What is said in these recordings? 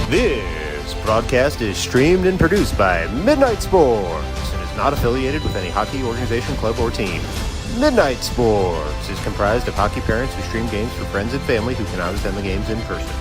This broadcast is streamed and produced by Midnight Sports and is not affiliated with any hockey organization, club, or team. Midnight Sports is comprised of hockey parents who stream games for friends and family who cannot attend the games in person.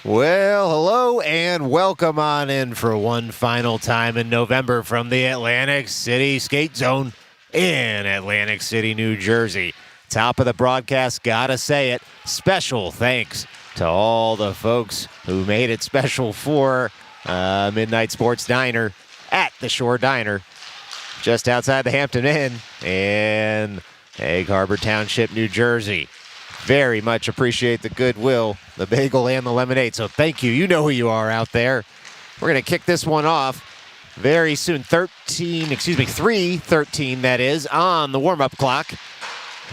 Well, hello and welcome on in for one final time in November from the Atlantic City Skate Zone in Atlantic City, New Jersey. Top of the broadcast, gotta say it, special thanks to all the folks who made it special for Midnight Sports Diner at the Shore Diner just outside the Hampton Inn in Egg Harbor Township, New Jersey. Very much appreciate the goodwill, the bagel and the lemonade. So thank you. You know who you are out there. We're going to kick this one off very soon. 3:13 that is, on the warm-up clock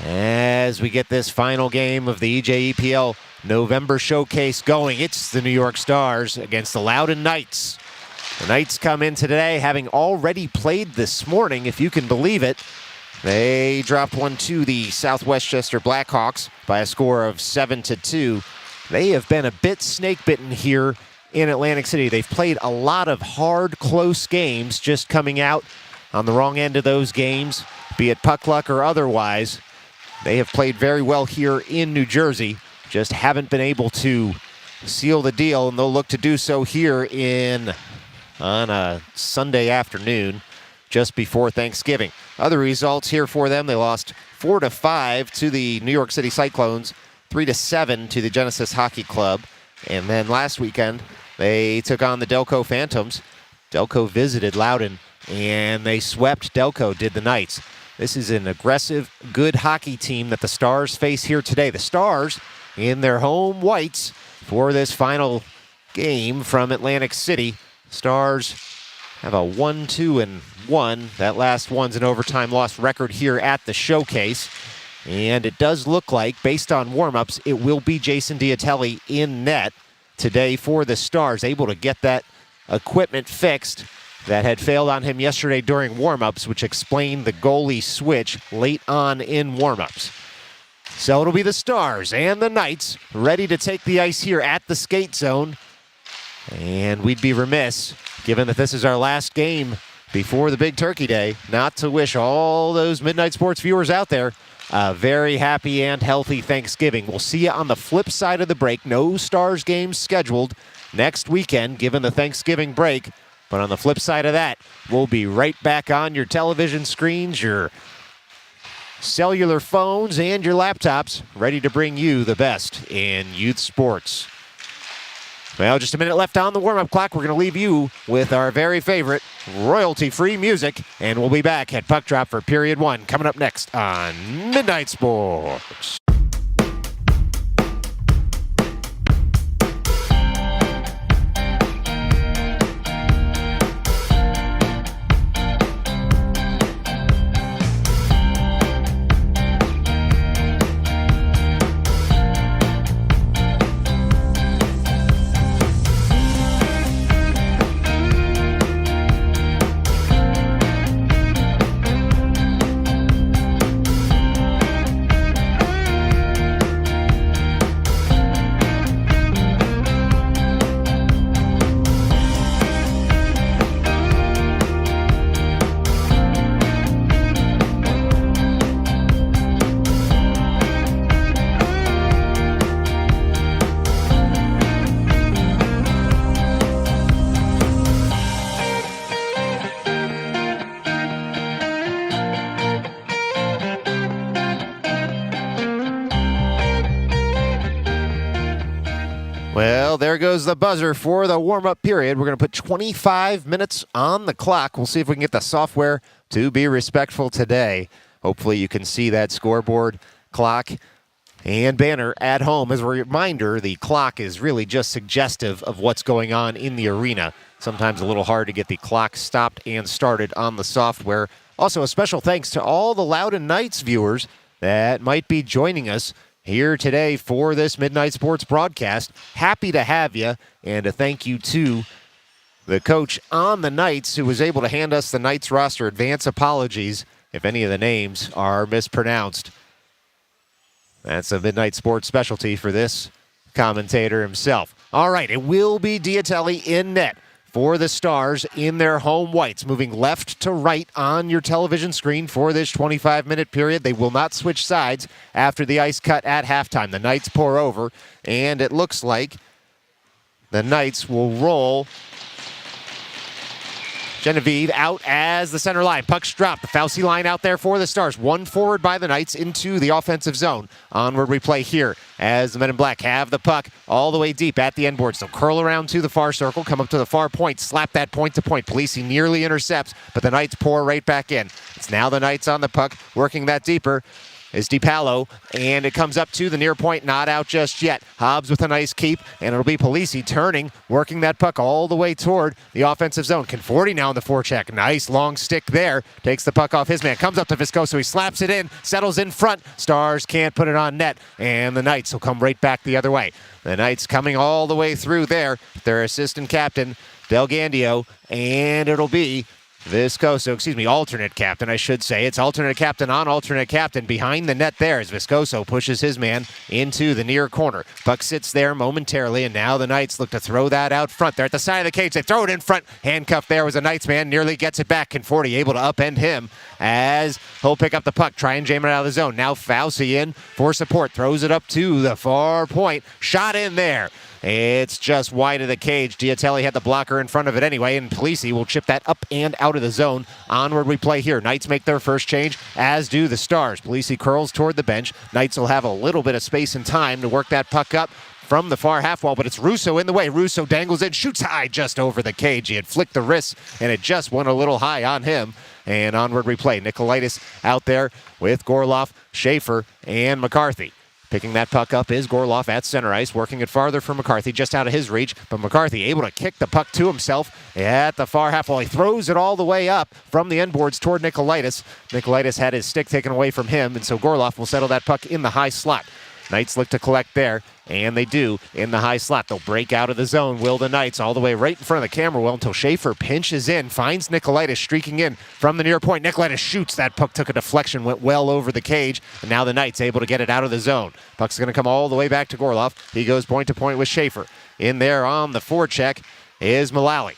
as we get this final game of the EJEPL November Showcase going. It's the New York Stars against the Loudoun Knights. The Knights come in today having already played this morning, if you can believe it. They dropped one to the Southwestchester Blackhawks by a score of 7-2. They have been a bit snake-bitten here in Atlantic City. They've played a lot of hard, close games, just coming out on the wrong end of those games, be it puck luck or otherwise. They have played very well here in New Jersey, just haven't been able to seal the deal, and they'll look to do so here on a Sunday afternoon, just before Thanksgiving. Other results here for them: they lost 4-5 to the New York City Cyclones, 3-7 to the Genesis Hockey Club, and then last weekend they took on the Delco Phantoms. Delco visited Loudoun, and they swept Delco, did the Knights. This is an aggressive, good hockey team that the Stars face here today. The Stars in their home whites for this final game from Atlantic City. Stars have a 1-2-1. That last one's an overtime loss record here at the Showcase. And it does look like, based on warm-ups, it will be Jason Diatelli in net today for the Stars, able to get that equipment fixed that had failed on him yesterday during warm-ups, which explained the goalie switch late on in warm-ups. So it'll be the Stars and the Knights ready to take the ice here at the skate zone. And we'd be remiss, given that this is our last game before the Big Turkey Day, not to wish all those Midnight Sports viewers out there a very happy and healthy Thanksgiving. We'll see you on the flip side of the break. No Stars games scheduled next weekend, given the Thanksgiving break. But on the flip side of that, we'll be right back on your television screens, your cellular phones, and your laptops, ready to bring you the best in youth sports. Well, just a minute left on the warm-up clock. We're going to leave you with our very favorite royalty-free music, and we'll be back at Puck Drop for Period 1, coming up next on Midnight Sports. Well, there goes the buzzer for the warm-up period. We're going to put 25 minutes on the clock. We'll see if we can get the software to be respectful today. Hopefully you can see that scoreboard, clock, and banner at home. As a reminder, the clock is really just suggestive of what's going on in the arena. Sometimes a little hard to get the clock stopped and started on the software. Also, a special thanks to all the Loudoun Knights viewers that might be joining us here today for this Midnight Sports broadcast. Happy to have you, and a thank you to the coach on the Knights who was able to hand us the Knights roster. Advance apologies if any of the names are mispronounced. That's a Midnight Sports specialty for this commentator himself. All right, it will be Diatelli in net for the Stars in their home whites, moving left to right on your television screen for this 25-minute period. They will not switch sides after the ice cut at halftime. The Knights pour over, and it looks like the Knights will roll Genevieve out as the center line. Puck's dropped. The Fauci line out there for the Stars. One forward by the Knights into the offensive zone. Onward we play here as the men in black have the puck all the way deep at the end boards. They'll curl around to the far circle, come up to the far point, slap that point to point. Polisi nearly intercepts, but the Knights pour right back in. It's now the Knights on the puck, working that deeper. Is DiPaolo, and it comes up to the near point, not out just yet. Hobbs with a nice keep, and it'll be Polisi turning, working that puck all the way toward the offensive zone. Conforti now in the forecheck. Nice long stick there. Takes the puck off his man. Comes up to Viscoso. He slaps it in, settles in front. Stars can't put it on net, and the Knights will come right back the other way. The Knights coming all the way through there. Their assistant captain, Del Gandio, and it'll be Viscoso, alternate captain, I should say. It's alternate captain on alternate captain behind the net there as Viscoso pushes his man into the near corner. Puck sits there momentarily, and now the Knights look to throw that out front. They're at the side of the cage. They throw it in front. Handcuffed there was a Knights man. Nearly gets it back. Conforti able to upend him as he'll pick up the puck. Try and jam it out of the zone. Now Fauci in for support. Throws it up to the far point. Shot in there. It's just wide of the cage. Diatelli had the blocker in front of it anyway, and Polisi will chip that up and out of the zone. Onward we play here. Knights make their first change, as do the Stars. Polisi curls toward the bench. Knights will have a little bit of space and time to work that puck up from the far half wall, but it's Russo in the way. Russo dangles in, shoots high just over the cage. He had flicked the wrist, and it just went a little high on him. And onward we play. Nikolaitis out there with Gorloff, Schaefer, and McCarthy. Picking that puck up is Gorloff at center ice, working it farther for McCarthy, just out of his reach. But McCarthy able to kick the puck to himself at the far half wall. He throws it all the way up from the end boards toward Nikolaitis. Nikolaitis had his stick taken away from him, and so Gorloff will settle that puck in the high slot. Knights look to collect there, and they do in the high slot. They'll break out of the zone, will the Knights, all the way right in front of the camera well until Schaefer pinches in, finds Nicolaitis streaking in from the near point. Nicolaitis shoots. That puck took a deflection, went well over the cage, and now the Knights able to get it out of the zone. Puck's going to come all the way back to Gorloff. He goes point to point with Schaefer. In there on the forecheck is Mullally.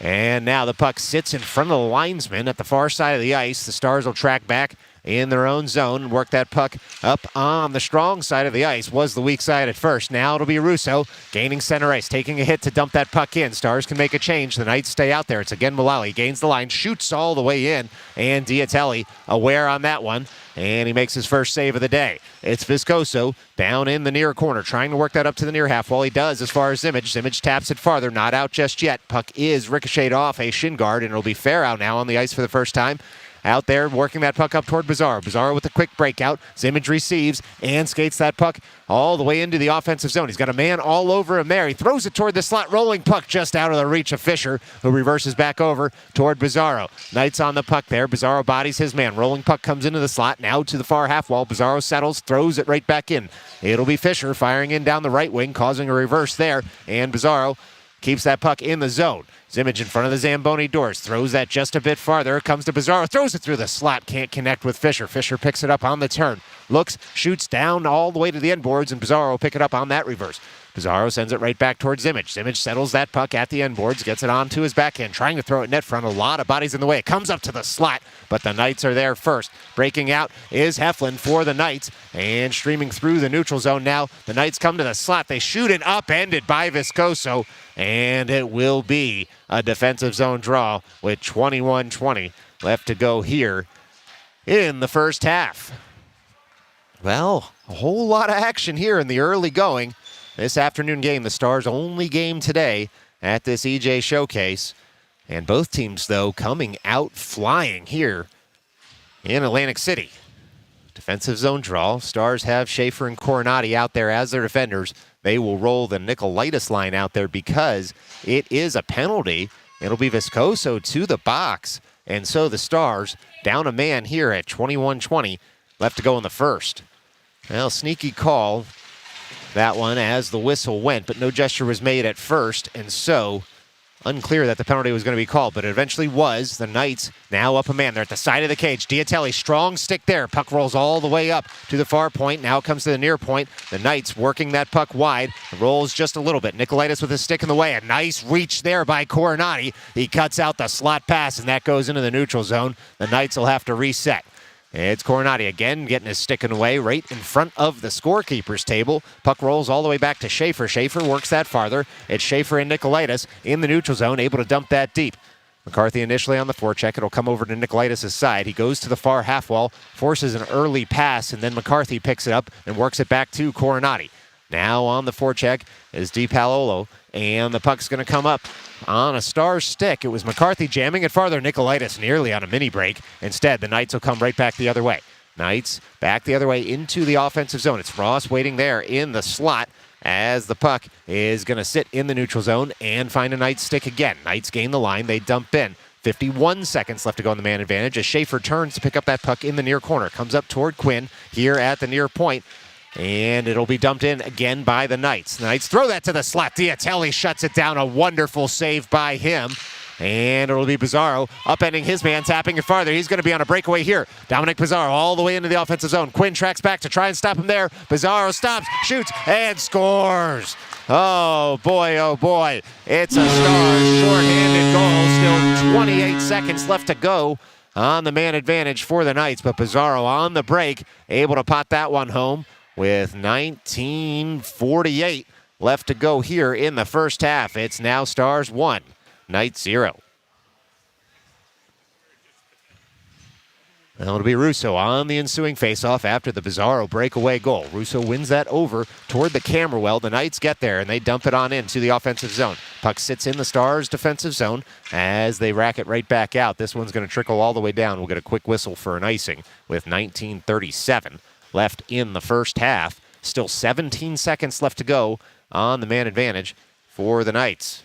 And now the puck sits in front of the linesman at the far side of the ice. The Stars will track back in their own zone and work that puck up on the strong side of the ice. Was the weak side at first. Now it'll be Russo gaining center ice, taking a hit to dump that puck in. Stars can make a change. The Knights stay out there. It's again Mullally. Gains the line, shoots all the way in, and Diatelli aware on that one, and he makes his first save of the day. It's Viscoso down in the near corner, trying to work that up to the near half. Well, he does as far as Zimmage. Zimmage taps it farther, not out just yet. Puck is ricocheted off a shin guard, and it'll be Farrow now on the ice for the first time. Out there, working that puck up toward Bizarro. Bizarro with a quick breakout. Zimmage receives and skates that puck all the way into the offensive zone. He's got a man all over him there. He throws it toward the slot. Rolling puck just out of the reach of Fisher, who reverses back over toward Bizarro. Knights on the puck there. Bizarro bodies his man. Rolling puck comes into the slot. Now to the far half wall. Bizarro settles, throws it right back in. It'll be Fisher firing in down the right wing, causing a reverse there. And Bizarro keeps that puck in the zone. Zimmage in front of the Zamboni doors. Throws that just a bit farther. It comes to Bizarro. Throws it through the slot. Can't connect with Fisher. Fisher picks it up on the turn. Looks, shoots down all the way to the end boards, and Bizarro will pick it up on that reverse. Bizarro sends it right back towards Zimmage. Zimmage settles that puck at the end boards, gets it onto his backhand, trying to throw it net front. A lot of bodies in the way. It comes up to the slot, but the Knights are there first. Breaking out is Heflin for the Knights, and streaming through the neutral zone now. The Knights come to the slot. They shoot it upended by Viscoso, and it will be a defensive zone draw with 21:20 left to go here in the first half. Well, a whole lot of action here in the early going. This afternoon game, the Stars' only game today at this EJ Showcase. And both teams, though, coming out flying here in Atlantic City. Defensive zone draw. Stars have Schaefer and Coronati out there as their defenders. They will roll the Nicolaitis line out there because it is a penalty. It'll be Viscoso to the box. And so the Stars down a man here at 21:20 left to go in the first. Well, sneaky call, that one, as the whistle went, but no gesture was made at first, and so unclear that the penalty was going to be called, but it eventually was. The Knights now up a man. They're at the side of the cage. Diatelli, strong stick there. Puck rolls all the way up to the far point. Now comes to the near point. The Knights working that puck wide. Rolls just a little bit. Nicolaitis with his stick in the way. A nice reach there by Coronati. He cuts out the slot pass, and that goes into the neutral zone. The Knights will have to reset. It's Coronati again getting his stick in the way right in front of the scorekeeper's table. Puck rolls all the way back to Schaefer. Schaefer works that farther. It's Schaefer and Nicolaitis in the neutral zone, able to dump that deep. McCarthy initially on the forecheck. It'll come over to Nicolaitis' side. He goes to the far half wall, forces an early pass, and then McCarthy picks it up and works it back to Coronati. Now on the forecheck is DiPaolo, and the puck's going to come up on a Stars stick. It was McCarthy jamming it farther. Nicolaitis nearly on a mini break. Instead, the Knights will come right back the other way. Knights back the other way into the offensive zone. It's Ross waiting there in the slot as the puck is going to sit in the neutral zone and find a Knights stick again. Knights gain the line. They dump in. 51 seconds left to go in the man advantage as Schaefer turns to pick up that puck in the near corner. Comes up toward Quinn here at the near point. And it'll be dumped in again by the Knights. The Knights throw that to the slot. Diatelli shuts it down. A wonderful save by him. And it'll be Bizarro upending his man, tapping it farther. He's going to be on a breakaway here. Dominic Bizarro all the way into the offensive zone. Quinn tracks back to try and stop him there. Bizarro stops, shoots, and scores. Oh, boy. It's a Stars shorthanded goal. Still 28 seconds left to go on the man advantage for the Knights. But Bizarro on the break, able to pot that one home with 19:48 left to go here in the first half. It's now Stars 1, Knights 0. Well, it'll be Russo on the ensuing faceoff after the Bizarro breakaway goal. Russo wins that over toward the camera well. The Knights get there, and they dump it on into the offensive zone. Puck sits in the Stars' defensive zone as they rack it right back out. This one's going to trickle all the way down. We'll get a quick whistle for an icing with 19:37 left in the first half. Still 17 seconds left to go on the man advantage for the Knights.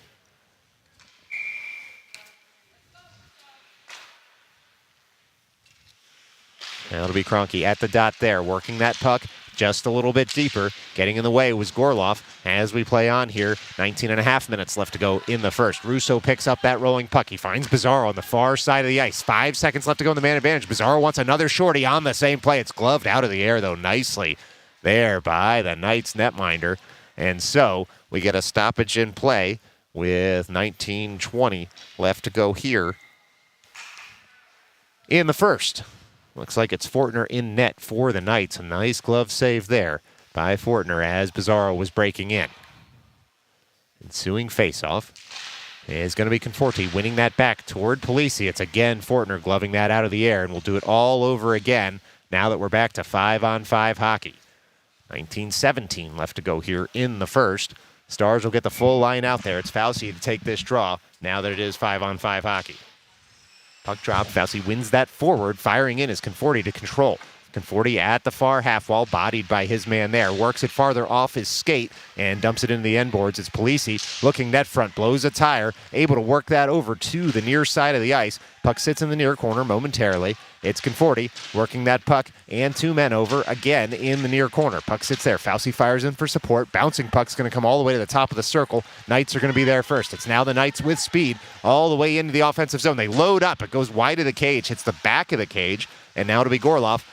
Now it'll be Kroenke at the dot there, working that puck just a little bit deeper. Getting in the way was Gorloff as we play on here. 19 and a half minutes left to go in the first. Russo picks up that rolling puck. He finds Bizarro on the far side of the ice. 5 seconds left to go in the man advantage. Bizarro wants another shorty on the same play. It's gloved out of the air, though, nicely there by the Knights netminder. And so we get a stoppage in play with 19:20 left to go here in the first. Looks like it's Fortner in net for the Knights. A nice glove save there by Fortner as Bizarro was breaking in. Ensuing faceoff is going to be Conforti winning that back toward Polisi. It's again Fortner gloving that out of the air, and we'll do it all over again now that we're back to 5-on-5 hockey. 19:17 left to go here in the first. Stars will get the full line out there. It's Fauci to take this draw now that it is 5-on-5 hockey. Puck drop. Fauci wins that forward. Firing in is Conforti to control. Conforti at the far half wall, bodied by his man there. Works it farther off his skate and dumps it into the end boards. It's Polisi looking net front, blows a tire, able to work that over to the near side of the ice. Puck sits in the near corner momentarily. It's Conforti working that puck and 2 men over again in the near corner. Puck sits there. Fauci fires in for support. Bouncing puck's going to come all the way to the top of the circle. Knights are going to be there first. It's now the Knights with speed all the way into the offensive zone. They load up. It goes wide of the cage, hits the back of the cage, and now it'll be Gorloff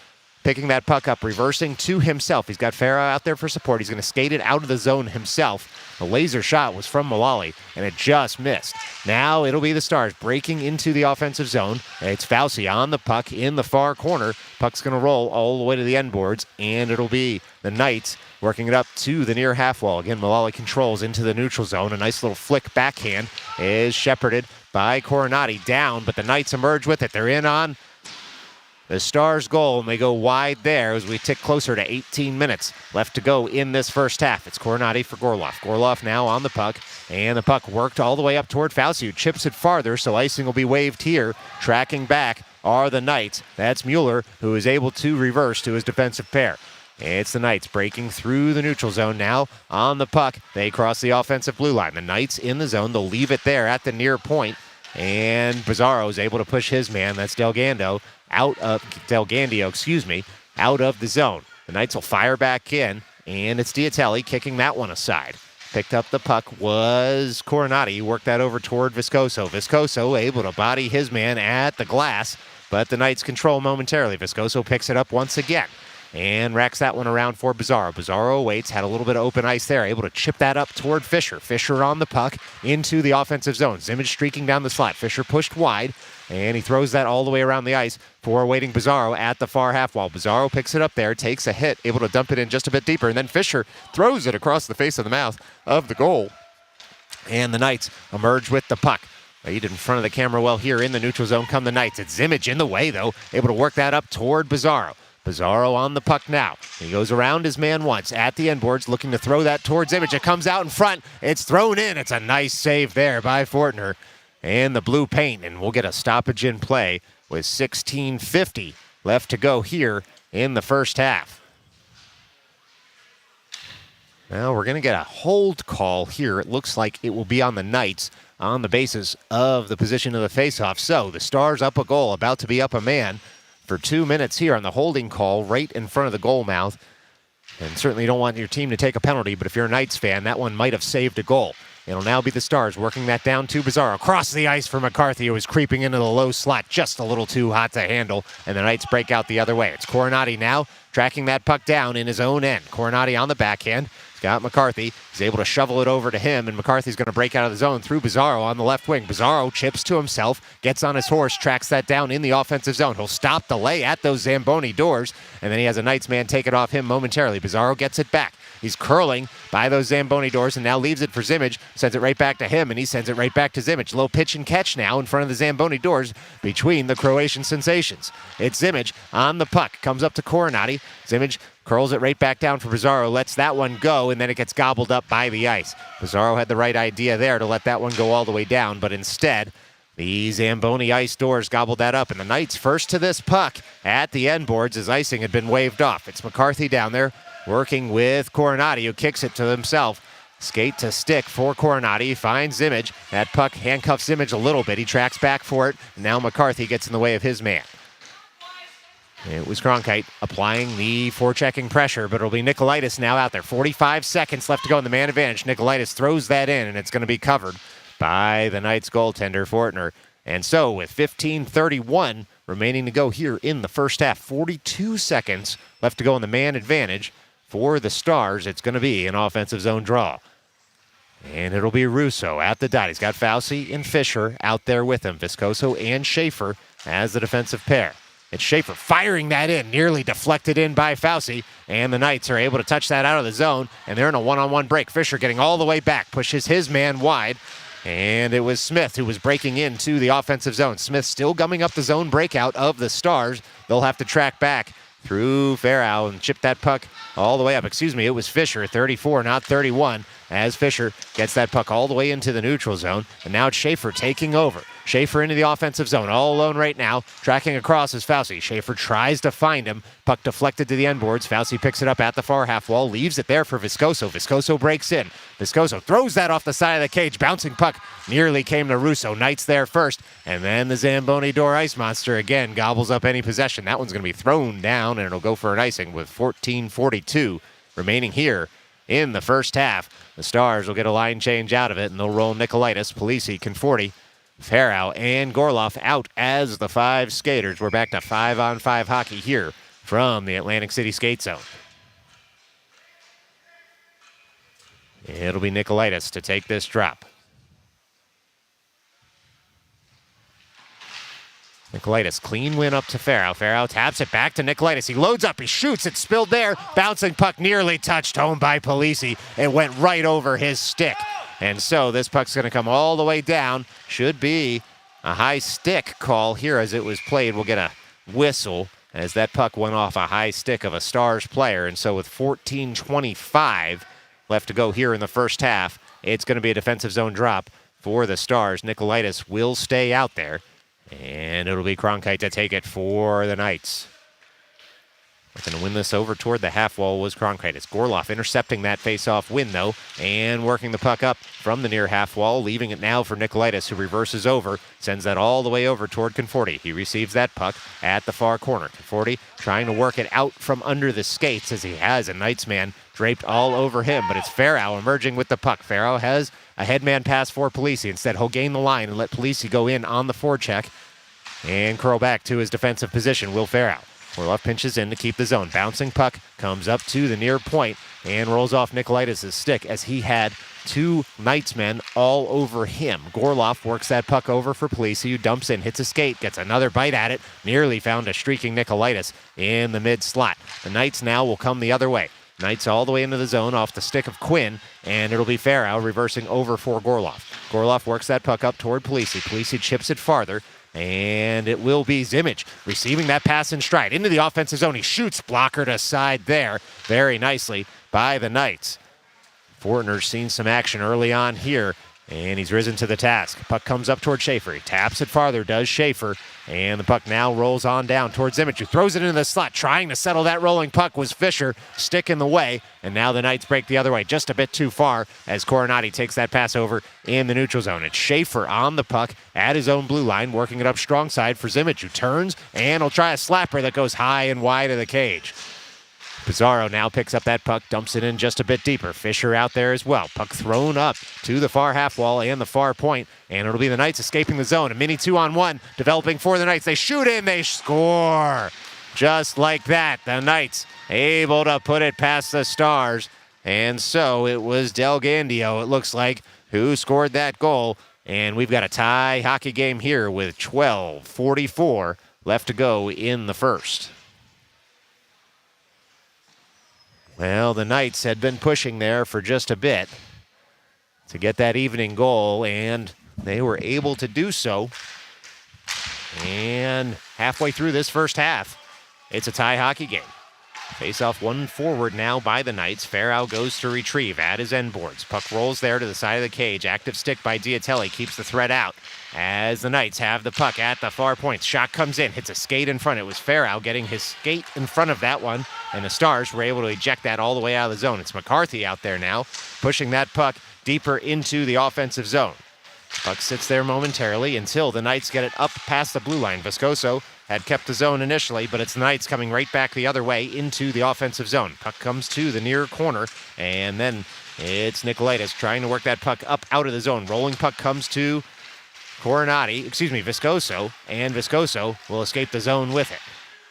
picking that puck up, reversing to himself. He's got Farah out there for support. He's going to skate it out of the zone himself. The laser shot was from Mullally, and it just missed. Now it'll be the Stars breaking into the offensive zone. It's Fauci on the puck in the far corner. Puck's going to roll all the way to the end boards, and it'll be the Knights working it up to the near half wall. Again, Mullally controls into the neutral zone. A nice little flick backhand is shepherded by Coronati down, but the Knights emerge with it. They're in on the Stars' goal, and they go wide there as we tick closer to 18 minutes left to go in this first half. It's Coronati for Gorloff. Gorloff now on the puck, and the puck worked all the way up toward Fauci, who chips it farther, so icing will be waved here. Tracking back are the Knights. That's Mueller, who is able to reverse to his defensive pair. It's the Knights breaking through the neutral zone now on the puck. They cross the offensive blue line. The Knights in the zone. They'll leave it there at the near point, and Bizarro is able to push his man, that's Delgandio, out of the zone. The Knights will fire back in, and it's Diatelli kicking that one aside. Picked up the puck was Coronati. Worked that over toward Viscoso. Viscoso able to body his man at the glass, but the Knights control momentarily. Viscoso picks it up once again and racks that one around for Bizarro. Bizarro waits, had a little bit of open ice there, able to chip that up toward Fisher. Fisher on the puck into the offensive zone. Zimmage streaking down the slot. Fisher pushed wide, and he throws that all the way around the ice for waiting Bizarro at the far half wall. Bizarro picks it up there, takes a hit, able to dump it in just a bit deeper, and then Fisher throws it across the face of the mouth of the goal. And the Knights emerge with the puck. Right in front of the camera well here in the neutral zone come the Knights. It's Zimmage in the way, though, able to work that up toward Bizarro. Bizarro on the puck now. He goes around his man once at the end boards, looking to throw that towards Zimmage. It comes out in front. It's thrown in. It's a nice save there by Fortner and the blue paint, and we'll get a stoppage in play with 16:50 left to go here in the first half. Now we're going to get a hold call here. It looks like it will be on the Knights on the basis of the position of the faceoff. So the Stars up a goal, about to be up a man for 2 minutes here on the holding call right in front of the goal mouth. And certainly you don't want your team to take a penalty, but if you're a Knights fan, that one might have saved a goal. It'll now be the Stars working that down to Bizarro. Across the ice for McCarthy, who is creeping into the low slot, just a little too hot to handle, and the Knights break out the other way. It's Coronati now tracking that puck down in his own end. Coronati on the backhand. Got McCarthy. He's able to shovel it over to him, and McCarthy's going to break out of the zone through Bizarro on the left wing. Bizarro chips to himself, gets on his horse, tracks that down in the offensive zone. He'll stop the lay at those Zamboni doors, and then he has a Knights man take it off him momentarily. Bizarro gets it back. He's curling by those Zamboni doors and now leaves it for Zimmage. Sends it right back to him, and he sends it right back to Zimmage. Low pitch and catch now in front of the Zamboni doors between the Croatian sensations. It's Zimmage on the puck. Comes up to Coronati. Zimmage curls it right back down for Bizarro, lets that one go, and then it gets gobbled up by the ice. Bizarro had the right idea there to let that one go all the way down, but instead, the Zamboni ice doors gobbled that up, and the Knights first to this puck at the end boards as icing had been waved off. It's McCarthy down there working with Coronati, who kicks it to himself. Skate to stick for Coronati, finds Zimmage. That puck handcuffs Zimmage a little bit. He tracks back for it, and now McCarthy gets in the way of his man. It was Cronkite applying the forechecking pressure, but it'll be Nicolaitis now out there. 45 seconds left to go in the man advantage. Nicolaitis throws that in, and it's going to be covered by the Knights goaltender, Fortner. And so with 15:31 remaining to go here in the first half, 42 seconds left to go in the man advantage for the Stars. It's going to be an offensive zone draw. And it'll be Russo at the dot. He's got Fauci and Fisher out there with him. Viscoso and Schaefer as the defensive pair. It's Schaefer firing that in, nearly deflected in by Fauci, and the Knights are able to touch that out of the zone, and they're in a one-on-one break. Fisher getting all the way back, pushes his man wide, and it was Smith who was breaking into the offensive zone. Smith still gumming up the zone breakout of the Stars. They'll have to track back through Farrow and chip that puck all the way up. Excuse me, it was Fisher, 34, not 31, as Fisher gets that puck all the way into the neutral zone, and now it's Schaefer taking over. Schaefer into the offensive zone, all alone right now. Tracking across is Fauci. Schaefer tries to find him. Puck deflected to the end boards. Fauci picks it up at the far half wall, leaves it there for Viscoso. Viscoso breaks in. Viscoso throws that off the side of the cage. Bouncing puck nearly came to Russo. Knights there first, and then the Zamboni door ice monster again gobbles up any possession. That one's going to be thrown down, and it'll go for an icing with 14:42 remaining here in the first half. The Stars will get a line change out of it, and they'll roll Nicolaitis, Polisi, Conforti, Farrow, and Gorloff out as the five skaters. We're back to 5-on-5 hockey here from the Atlantic City skate zone. It'll be Nicolaitis to take this drop. Nicolaitis, clean win up to Farrow. Farrow taps it back to Nicolaitis. He loads up, he shoots, it's spilled there. Bouncing puck nearly touched home by Polisi. It went right over his stick. And so this puck's going to come all the way down. Should be a high stick call here as it was played. We'll get a whistle as that puck went off a high stick of a Stars player. And so with 14:25 left to go here in the first half, it's going to be a defensive zone drop for the Stars. Nicolaitis will stay out there, and it'll be Cronkite to take it for the Knights. Looking to win this over toward the half wall was Cronkite. It's Gorloff intercepting that face-off win, though, and working the puck up from the near half wall, leaving it now for Nicolaitis, who reverses over, sends that all the way over toward Conforti. He receives that puck at the far corner. Conforti trying to work it out from under the skates as he has a Knights man draped all over him, but it's Farrow emerging with the puck. Farrow has a headman pass for Polisi. Instead, he'll gain the line and let Polisi go in on the forecheck and curl back to his defensive position, Will Farrow. Orlov pinches in to keep the zone. Bouncing puck comes up to the near point and rolls off Nicolaitis' stick as he had two Knights men all over him. Gorloff works that puck over for Polisi, who dumps in, hits a skate, gets another bite at it, nearly found a streaking Nicolaitis in the mid slot. The Knights now will come the other way. Knights all the way into the zone off the stick of Quinn, and it'll be Farrow reversing over for Gorloff. Gorloff works that puck up toward Polisi. Polisi chips it farther, and it will be Zimmich receiving that pass in stride into the offensive zone. He shoots, blockered aside there very nicely by the Knights. Fortner's seen some action early on here, and he's risen to the task. Puck comes up toward Schaefer. He taps it farther, does Schaefer, and the puck now rolls on down towards Zimmich, who throws it into the slot. Trying to settle that rolling puck was Fisher, stick in the way, and now the Knights break the other way just a bit too far as Coronati takes that pass over in the neutral zone. It's Schaefer on the puck at his own blue line, working it up strong side for Zimmich, who turns and will try a slapper that goes high and wide of the cage. Pizarro now picks up that puck, dumps it in just a bit deeper. Fisher out there as well. Puck thrown up to the far half wall and the far point, and it'll be the Knights escaping the zone. A mini 2-on-1 developing for the Knights. They shoot in, they score. Just like that, the Knights able to put it past the Stars. And so it was Del Gandio, it looks like, who scored that goal. And we've got a tie hockey game here with 12:44 left to go in the first. Well, the Knights had been pushing there for just a bit to get that evening goal, and they were able to do so. And halfway through this first half, it's a tie hockey game. Face-off one forward now by the Knights. Farrow goes to retrieve at his end boards. Puck rolls there to the side of the cage. Active stick by Diatelli keeps the threat out as the Knights have the puck at the far point. Shot comes in, hits a skate in front. It was Farrow getting his skate in front of that one, and the Stars were able to eject that all the way out of the zone. It's McCarthy out there now, pushing that puck deeper into the offensive zone. Puck sits there momentarily until the Knights get it up past the blue line. Viscoso had kept the zone initially, but it's the Knights coming right back the other way into the offensive zone. Puck comes to the near corner, and then it's Nicolaitis trying to work that puck up out of the zone. Rolling puck comes to Viscoso, and Viscoso will escape the zone with it.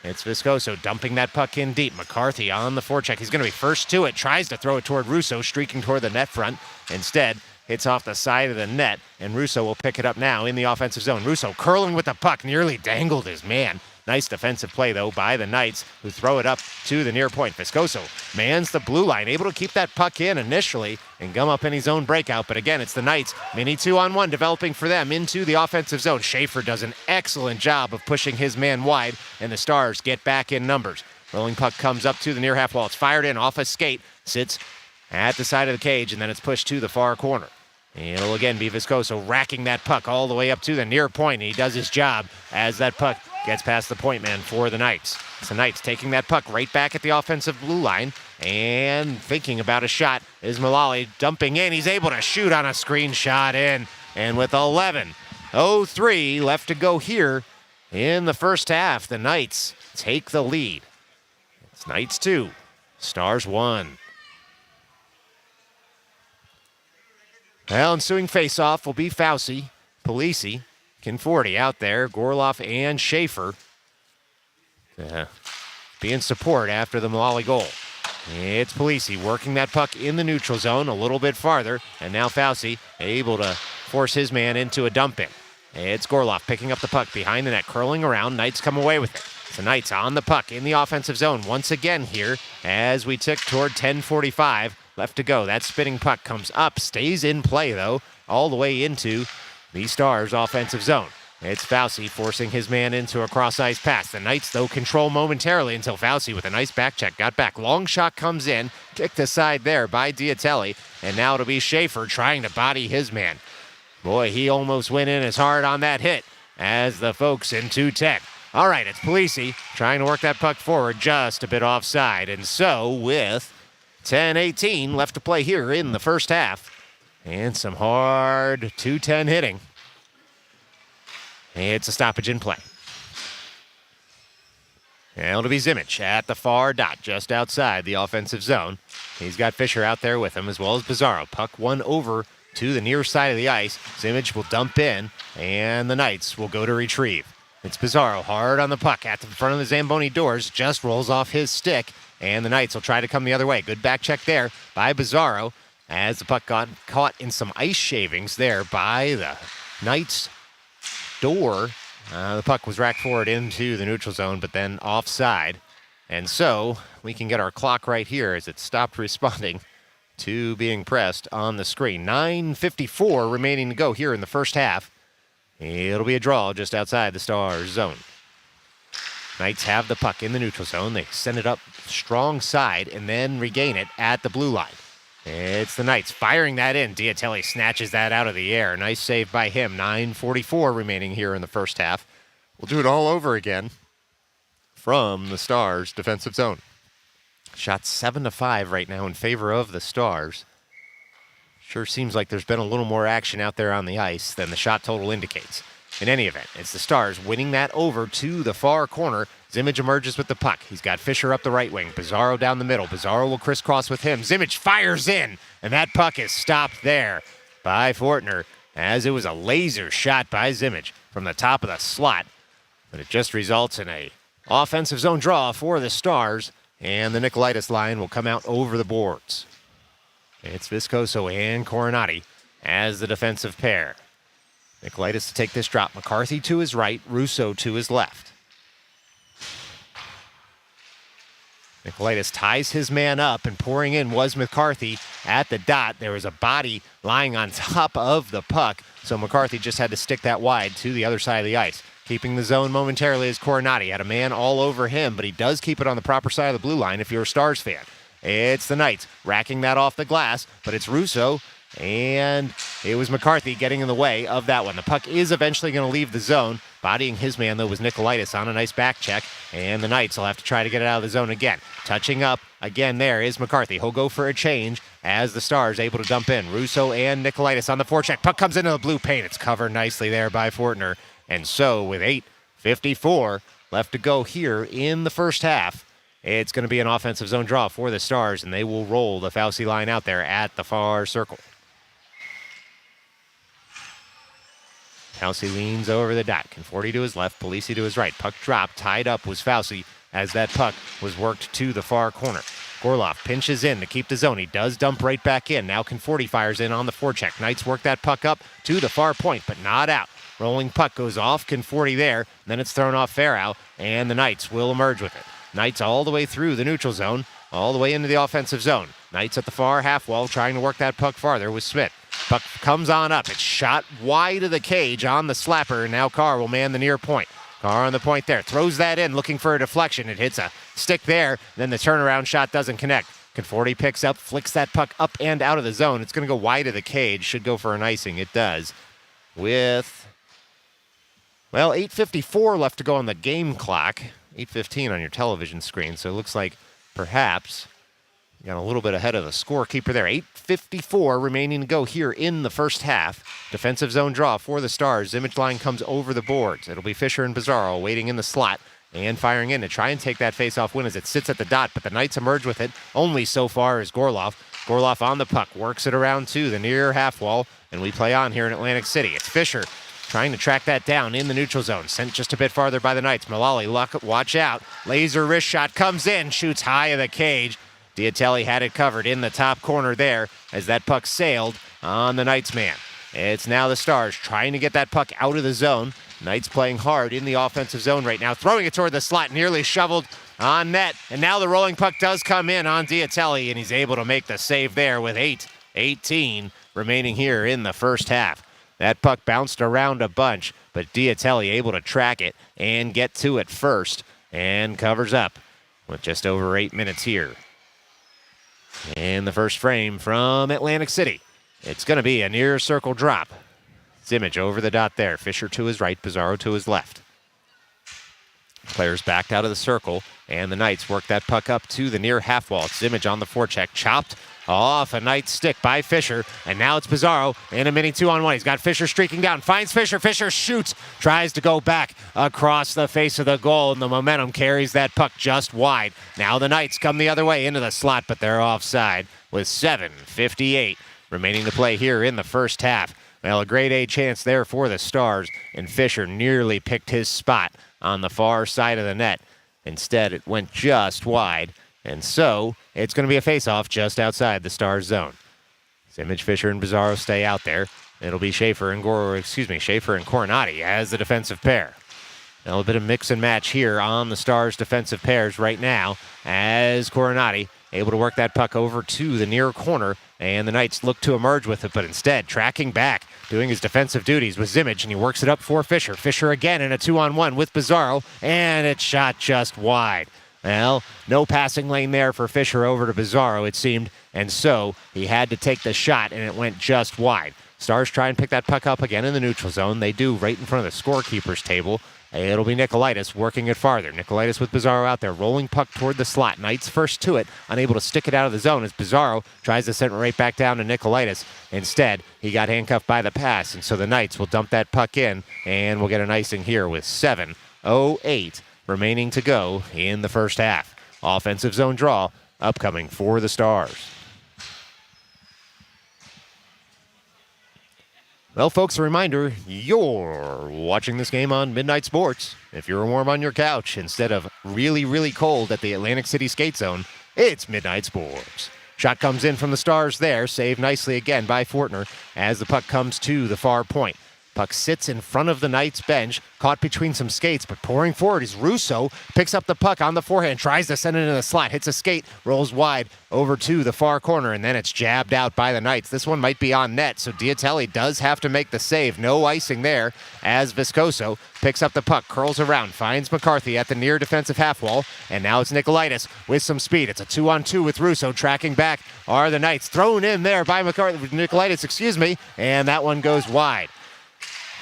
It's Viscoso dumping that puck in deep. McCarthy on the forecheck. He's going to be first to it. Tries to throw it toward Russo, streaking toward the net front. Instead, hits off the side of the net, and Russo will pick it up now in the offensive zone. Russo curling with the puck, nearly dangled his man. Nice defensive play, though, by the Knights, who throw it up to the near point. Viscoso mans the blue line, able to keep that puck in initially and gum up any zone breakout. But again, it's the Knights, mini 2-on-1 developing for them into the offensive zone. Schaefer does an excellent job of pushing his man wide, and the Stars get back in numbers. Rolling puck comes up to the near half wall. It's fired in off a skate, sits at the side of the cage, and then it's pushed to the far corner. It'll again be Viscoso racking that puck all the way up to the near point. He does his job as that puck gets past the point man for the Knights. It's the Knights taking that puck right back at the offensive blue line and thinking about a shot is Mullally dumping in. He's able to shoot on a screen shot in. And with 11:03 left to go here in the first half, the Knights take the lead. It's Knights 2, Stars 1. Well, ensuing faceoff will be Fauci, Polisi, Conforti out there, Gorloff and Schaefer be in support after the Mullally goal. It's Polisi working that puck in the neutral zone a little bit farther, and now Fauci able to force his man into a dump in. It's Gorloff picking up the puck behind the net, curling around. Knights come away with it. The Knights on the puck in the offensive zone once again here as we tick toward 10:45 left to go. That spinning puck comes up, stays in play though, all the way into the Stars' offensive zone. It's Fauci forcing his man into a cross-ice pass. The Knights, though, control momentarily until Fauci with a nice back check got back. Long shot comes in, kicked aside there by Diatelli, and now it'll be Schaefer trying to body his man. Boy, he almost went in as hard on that hit as the folks in 210. All right, it's Polisi trying to work that puck forward, just a bit offside. And so with 10:18 left to play here in the first half, and some hard 210 hitting, it's a stoppage in play. And it'll be Zimmich at the far dot, just outside the offensive zone. He's got Fisher out there with him, as well as Bizarro. Puck one over to the near side of the ice. Zimmich will dump in, and the Knights will go to retrieve. It's Bizarro hard on the puck at the front of the Zamboni doors, just rolls off his stick, and the Knights will try to come the other way. Good back check there by Bizarro as the puck got caught in some ice shavings there by the Knights' door. The puck was racked forward into the neutral zone, but then offside. And so we can get our clock right here as it stopped responding to being pressed on the screen. 9:54 remaining to go here in the first half. It'll be a draw just outside the Stars zone. Knights have the puck in the neutral zone. They send it up strong side and then regain it at the blue line. It's the Knights firing that in. Diatelli snatches that out of the air. Nice save by him. 9:44 remaining here in the first half. We'll do it all over again from the Stars' defensive zone. Shot 7-5 right now in favor of the Stars. Sure seems like there's been a little more action out there on the ice than the shot total indicates. In any event, it's the Stars winning that over to the far corner. Zimmich emerges with the puck. He's got Fisher up the right wing. Bizarro down the middle. Bizarro will crisscross with him. Zimmich fires in, and that puck is stopped there by Fortner as it was a laser shot by Zimmich from the top of the slot. But it just results in a offensive zone draw for the Stars, and the Nicolaitis line will come out over the boards. It's Viscoso and Coronati as the defensive pair. Nicolaitis to take this drop. McCarthy to his right, Russo to his left. Nicolaitis ties his man up, and pouring in was McCarthy at the dot. There was a body lying on top of the puck, so McCarthy just had to stick that wide to the other side of the ice. Keeping the zone momentarily is Coronati. Had a man all over him, but he does keep it on the proper side of the blue line if you're a Stars fan. It's the Knights racking that off the glass, but it's Russo and it was McCarthy getting in the way of that one. The puck is eventually going to leave the zone. Bodying his man, though, was Nicolaitis on a nice back check, and the Knights will have to try to get it out of the zone again. Touching up again there is McCarthy. He'll go for a change as the Stars able to dump in. Russo and Nicolaitis on the forecheck. Puck comes into the blue paint. It's covered nicely there by Fortner. And so with 8:54 left to go here in the first half, it's going to be an offensive zone draw for the Stars, and they will roll the Fauci line out there at the far circle. Fauci leans over the dot. Conforti to his left, Polisi to his right. Puck dropped, tied up was Fauci as that puck was worked to the far corner. Gorloff pinches in to keep the zone. He does dump right back in. Now Conforti fires in on the forecheck. Knights work that puck up to the far point, but not out. Rolling puck goes off Conforti there. Then it's thrown off Farrow, and the Knights will emerge with it. Knights all the way through the neutral zone, all the way into the offensive zone. Knights at the far half wall trying to work that puck farther with Smith. Puck comes on up. It's shot wide of the cage on the slapper, and now Carr will man the near point. Carr on the point there. Throws that in, looking for a deflection. It hits a stick there. Then the turnaround shot doesn't connect. Conforti picks up, flicks that puck up and out of the zone. It's going to go wide of the cage. Should go for an icing. It does. With, 8:54 left to go on the game clock. 8:15 on your television screen. So it looks like perhaps you got a little bit ahead of the scorekeeper there. 8:54 remaining to go here in the first half. Defensive zone draw for the Stars. Image line comes over the boards. It'll be Fisher and Bizarro waiting in the slot and firing in to try and take that face-off win as it sits at the dot, but the Knights emerge with it only so far as Gorloff. Gorloff on the puck, works it around to the near half wall, and we play on here in Atlantic City. It's Fisher trying to track that down in the neutral zone. Sent just a bit farther by the Knights. Mullally, watch out. Laser wrist shot comes in, shoots high of the cage. Diatelli had it covered in the top corner there as that puck sailed on the Knights man. It's now the Stars trying to get that puck out of the zone. Knights playing hard in the offensive zone right now, throwing it toward the slot, nearly shoveled on net. And now the rolling puck does come in on Diatelli, and he's able to make the save there with 8:18 remaining here in the first half. That puck bounced around a bunch, but Diatelli able to track it and get to it first and covers up with just over 8 minutes here. And the first frame from Atlantic City. It's going to be a near circle drop. Zimmage over the dot there. Fisher to his right, Bizarro to his left. Players backed out of the circle, and the Knights work that puck up to the near half wall. It's Zimmage on the forecheck, chopped off a Knights stick by Fisher, and now it's Bizarro in a mini 2-on-1. He's got Fisher streaking down, finds Fisher. Fisher shoots, tries to go back across the face of the goal, and the momentum carries that puck just wide. Now the Knights come the other way into the slot, but they're offside with 7:58 remaining to play here in the first half. Well, a grade A chance there for the Stars, and Fisher nearly picked his spot on the far side of the net. Instead, it went just wide, and so it's going to be a face-off just outside the Stars zone. Zimmage, Fisher, and Bizarro stay out there. It'll be Schaefer and Coronati as the defensive pair. A little bit of mix and match here on the Stars' defensive pairs right now as Coronati able to work that puck over to the near corner, and the Knights look to emerge with it, but instead tracking back, doing his defensive duties with Zimmage, and he works it up for Fisher. Fisher again in a 2-on-1 with Bizarro, and it's shot just wide. Well, no passing lane there for Fisher over to Bizarro, it seemed, and so he had to take the shot, and it went just wide. Stars try and pick that puck up again in the neutral zone. They do right in front of the scorekeeper's table. It'll be Nicolaitis working it farther. Nicolaitis with Bizarro out there, rolling puck toward the slot. Knights first to it, unable to stick it out of the zone as Bizarro tries to send it right back down to Nicolaitis. Instead, he got handcuffed by the pass, and so the Knights will dump that puck in, and we'll get an icing here with 7:08 remaining to go in the first half. Offensive zone draw upcoming for the Stars. Well, folks, a reminder, you're watching this game on Midnight Sports. If you're warm on your couch instead of really, really cold at the Atlantic City Skate Zone, it's Midnight Sports. Shot comes in from the Stars there, saved nicely again by Fortner as the puck comes to the far point. Puck sits in front of the Knights bench, caught between some skates, but pouring forward is Russo. Picks up the puck on the forehand, tries to send it into the slot, hits a skate, rolls wide over to the far corner, and then it's jabbed out by the Knights. This one might be on net, so Diatelli does have to make the save. No icing there as Viscoso picks up the puck, curls around, finds McCarthy at the near defensive half wall, and now it's Nikolaitis with some speed. It's a 2-on-2 with Russo. Tracking back are the Knights. Thrown in there by Nikolaitis, and that one goes wide.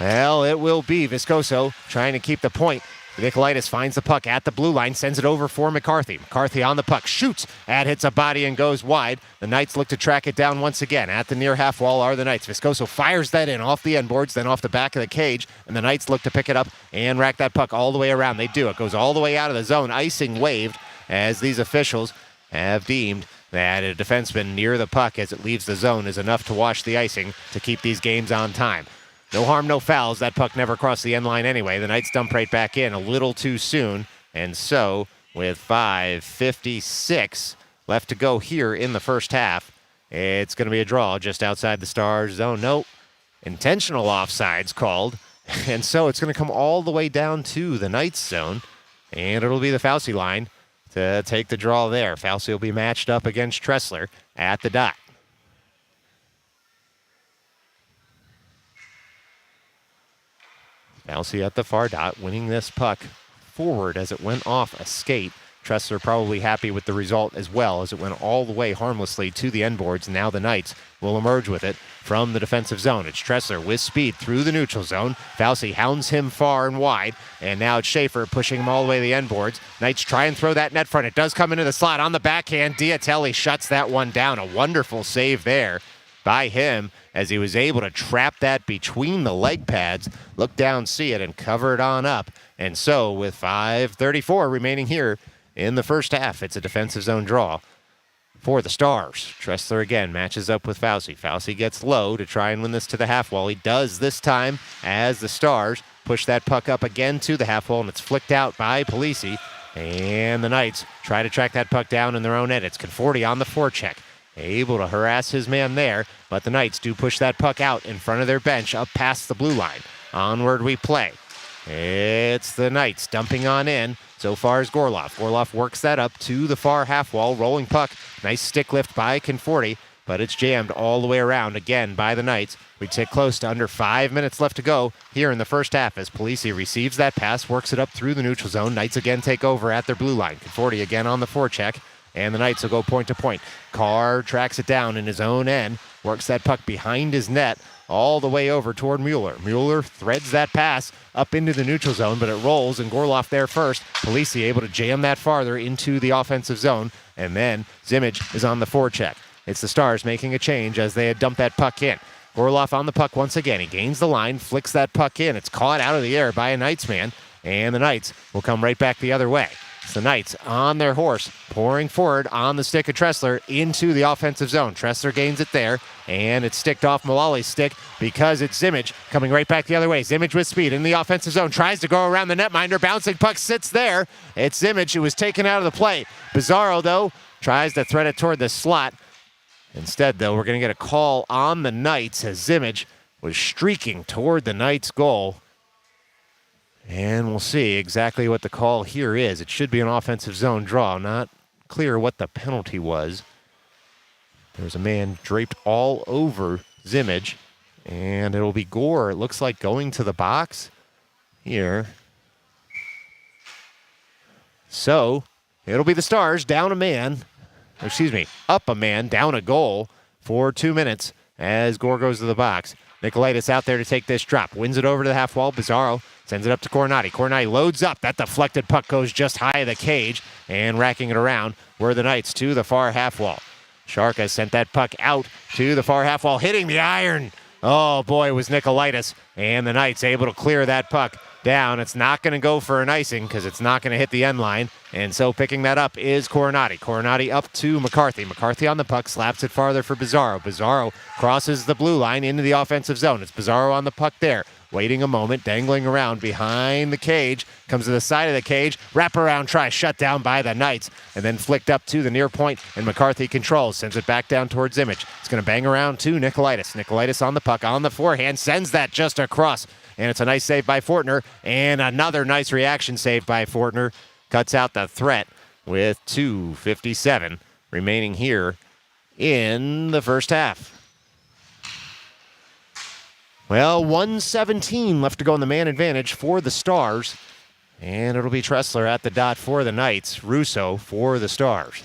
Well, it will be Viscoso trying to keep the point. Nikolaitis finds the puck at the blue line, sends it over for McCarthy. McCarthy on the puck, shoots, hits a body and goes wide. The Knights look to track it down once again. At the near half wall are the Knights. Viscoso fires that in off the end boards, then off the back of the cage, and the Knights look to pick it up and rack that puck all the way around. They do. It goes all the way out of the zone. Icing waved as these officials have deemed that a defenseman near the puck as it leaves the zone is enough to wash the icing to keep these games on time. No harm, no fouls. That puck never crossed the end line anyway. The Knights dump right back in a little too soon. And so, with 5:56 left to go here in the first half, it's going to be a draw just outside the Stars zone. Nope. Intentional offsides called. And so it's going to come all the way down to the Knights zone. And it'll be the Fauci line to take the draw there. Fauci will be matched up against Tressler at the dot. Fauci at the far dot, winning this puck forward as it went off a skate. Tressler probably happy with the result as well as it went all the way harmlessly to the end boards. Now the Knights will emerge with it from the defensive zone. It's Tressler with speed through the neutral zone. Fauci hounds him far and wide, and now it's Schaefer pushing him all the way to the end boards. Knights try and throw that net front. It does come into the slot on the backhand. Diatelli shuts that one down. A wonderful save there by him as he was able to trap that between the leg pads, look down, see it, and cover it on up. And so with 5:34 remaining here in the first half, it's a defensive zone draw for the Stars. Tressler again matches up with Fauci. Fauci gets low to try and win this to the half wall. He does this time as the Stars push that puck up again to the half wall, and it's flicked out by Polisi. And the Knights try to track that puck down in their own end. It's Conforti on the forecheck, able to harass his man there, but the Knights do push that puck out in front of their bench up past the blue line. Onward we play. It's the Knights dumping on in. So far is Gorloff. Gorloff works that up to the far half wall, rolling puck. Nice stick lift by Conforti, but it's jammed all the way around again by the Knights. We take close to under 5 minutes left to go here in the first half as Polisi receives that pass, works it up through the neutral zone. Knights again take over at their blue line. Conforti again on the forecheck. And the Knights will go point to point. Carr tracks it down in his own end, works that puck behind his net all the way over toward Mueller. Mueller threads that pass up into the neutral zone, but it rolls, and Gorloff there first. Polisi able to jam that farther into the offensive zone, and then Zimmage is on the forecheck. It's the Stars making a change as they had dumped that puck in. Gorloff on the puck once again. He gains the line, flicks that puck in. It's caught out of the air by a Knights man, and the Knights will come right back the other way. It's the Knights on their horse, pouring forward on the stick of Tressler into the offensive zone. Tressler gains it there, and it's sticked off Mullally's stick because it's Zimmage coming right back the other way. Zimmage with speed in the offensive zone, tries to go around the netminder. Bouncing puck sits there. It's Zimmage who was taken out of the play. Bizarro, though, tries to thread it toward the slot. Instead, though, we're going to get a call on the Knights as Zimmage was streaking toward the Knights' goal. And we'll see exactly what the call here is. It should be an offensive zone draw. Not clear what the penalty was. There's a man draped all over Zimmage, and it'll be Gore, it looks like, going to the box here. So it'll be the Stars down a man, up a man, down a goal for 2 minutes as Gore goes to the box. Nikolaitis out there to take this drop. Wins it over to the half wall. Bizarro sends it up to Coronati. Coronati loads up. That deflected puck goes just high of the cage, and racking it around were the Knights to the far half wall. Sharka sent that puck out to the far half wall, hitting the iron. Oh, boy, was Nikolaitis. And the Knights able to clear that puck down. It's not going to go for an icing because it's not going to hit the end line. And so picking that up is Coronati. Coronati up to McCarthy. McCarthy on the puck, slaps it farther for Bizarro. Bizarro crosses the blue line into the offensive zone. It's Bizarro on the puck there. waiting a moment, dangling around behind the cage, comes to the side of the cage, wraparound try, shut down by the Knights, and then flicked up to the near point, and McCarthy controls, sends it back down towards Image. It's going to bang around to Nicolaitis. Nicolaitis on the puck, on the forehand, sends that just across, and it's a nice save by Fortner, and another nice reaction save by Fortner. Cuts out the threat with 2:57 remaining here in the first half. Well, 1:17 left to go in the man advantage for the Stars. And it'll be Tressler at the dot for the Knights. Russo for the Stars.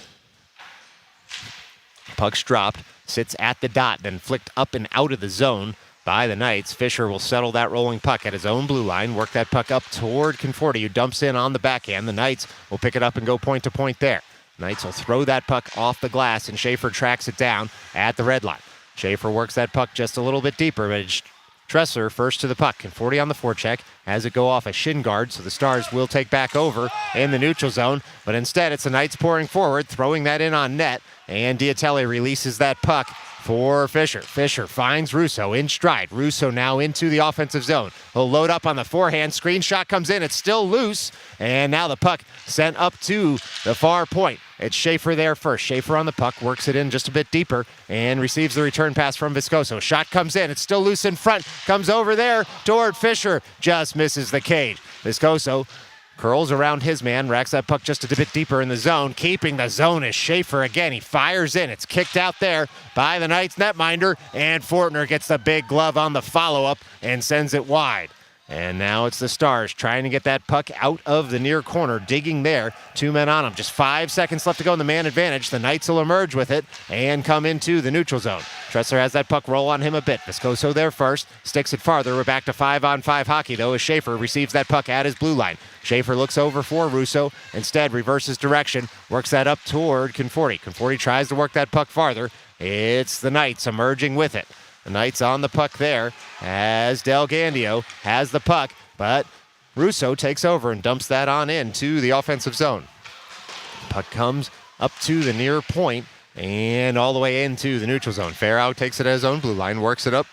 Puck's dropped, sits at the dot, then flicked up and out of the zone by the Knights. Fisher will settle that rolling puck at his own blue line, work that puck up toward Conforti, who dumps in on the backhand. The Knights will pick it up and go point to point there. Knights will throw that puck off the glass, and Schaefer tracks it down at the red line. Schaefer works that puck just a little bit deeper, but it's Tressler first to the puck. Conforti on the forecheck, has it go off a shin guard, so the Stars will take back over in the neutral zone, but instead it's the Knights pouring forward, throwing that in on net, and Diatelli releases that puck for Fisher. Fisher finds Russo in stride. Russo now into the offensive zone. He'll load up on the forehand. Screen shot comes in. It's still loose. And now the puck sent up to the far point. It's Schaefer there first. Schaefer on the puck, works it in just a bit deeper, and receives the return pass from Viscoso. Shot comes in. It's still loose in front. Comes over there toward Fisher. Just misses the cage. Viscoso curls around his man, racks that puck just a bit deeper in the zone. Keeping the zone is Schaefer again. He fires in. It's kicked out there by the Knights netminder, and Fortner gets the big glove on the follow-up and sends it wide. And now it's the Stars trying to get that puck out of the near corner, digging there. 2 men on him. Just 5 seconds left to go in the man advantage. The Knights will emerge with it and come into the neutral zone. Tressler has that puck roll on him a bit. Viscoso there first, sticks it farther. We're back to 5-on-5 hockey, though, as Schaefer receives that puck at his blue line. Schaefer looks over for Russo, instead reverses direction, works that up toward Conforti. Conforti tries to work that puck farther. It's the Knights emerging with it. The Knights on the puck there as Del Gandio has the puck, but Russo takes over and dumps that on into the offensive zone. Puck comes up to the near point and all the way into the neutral zone. Farrow takes it at his own blue line, works it up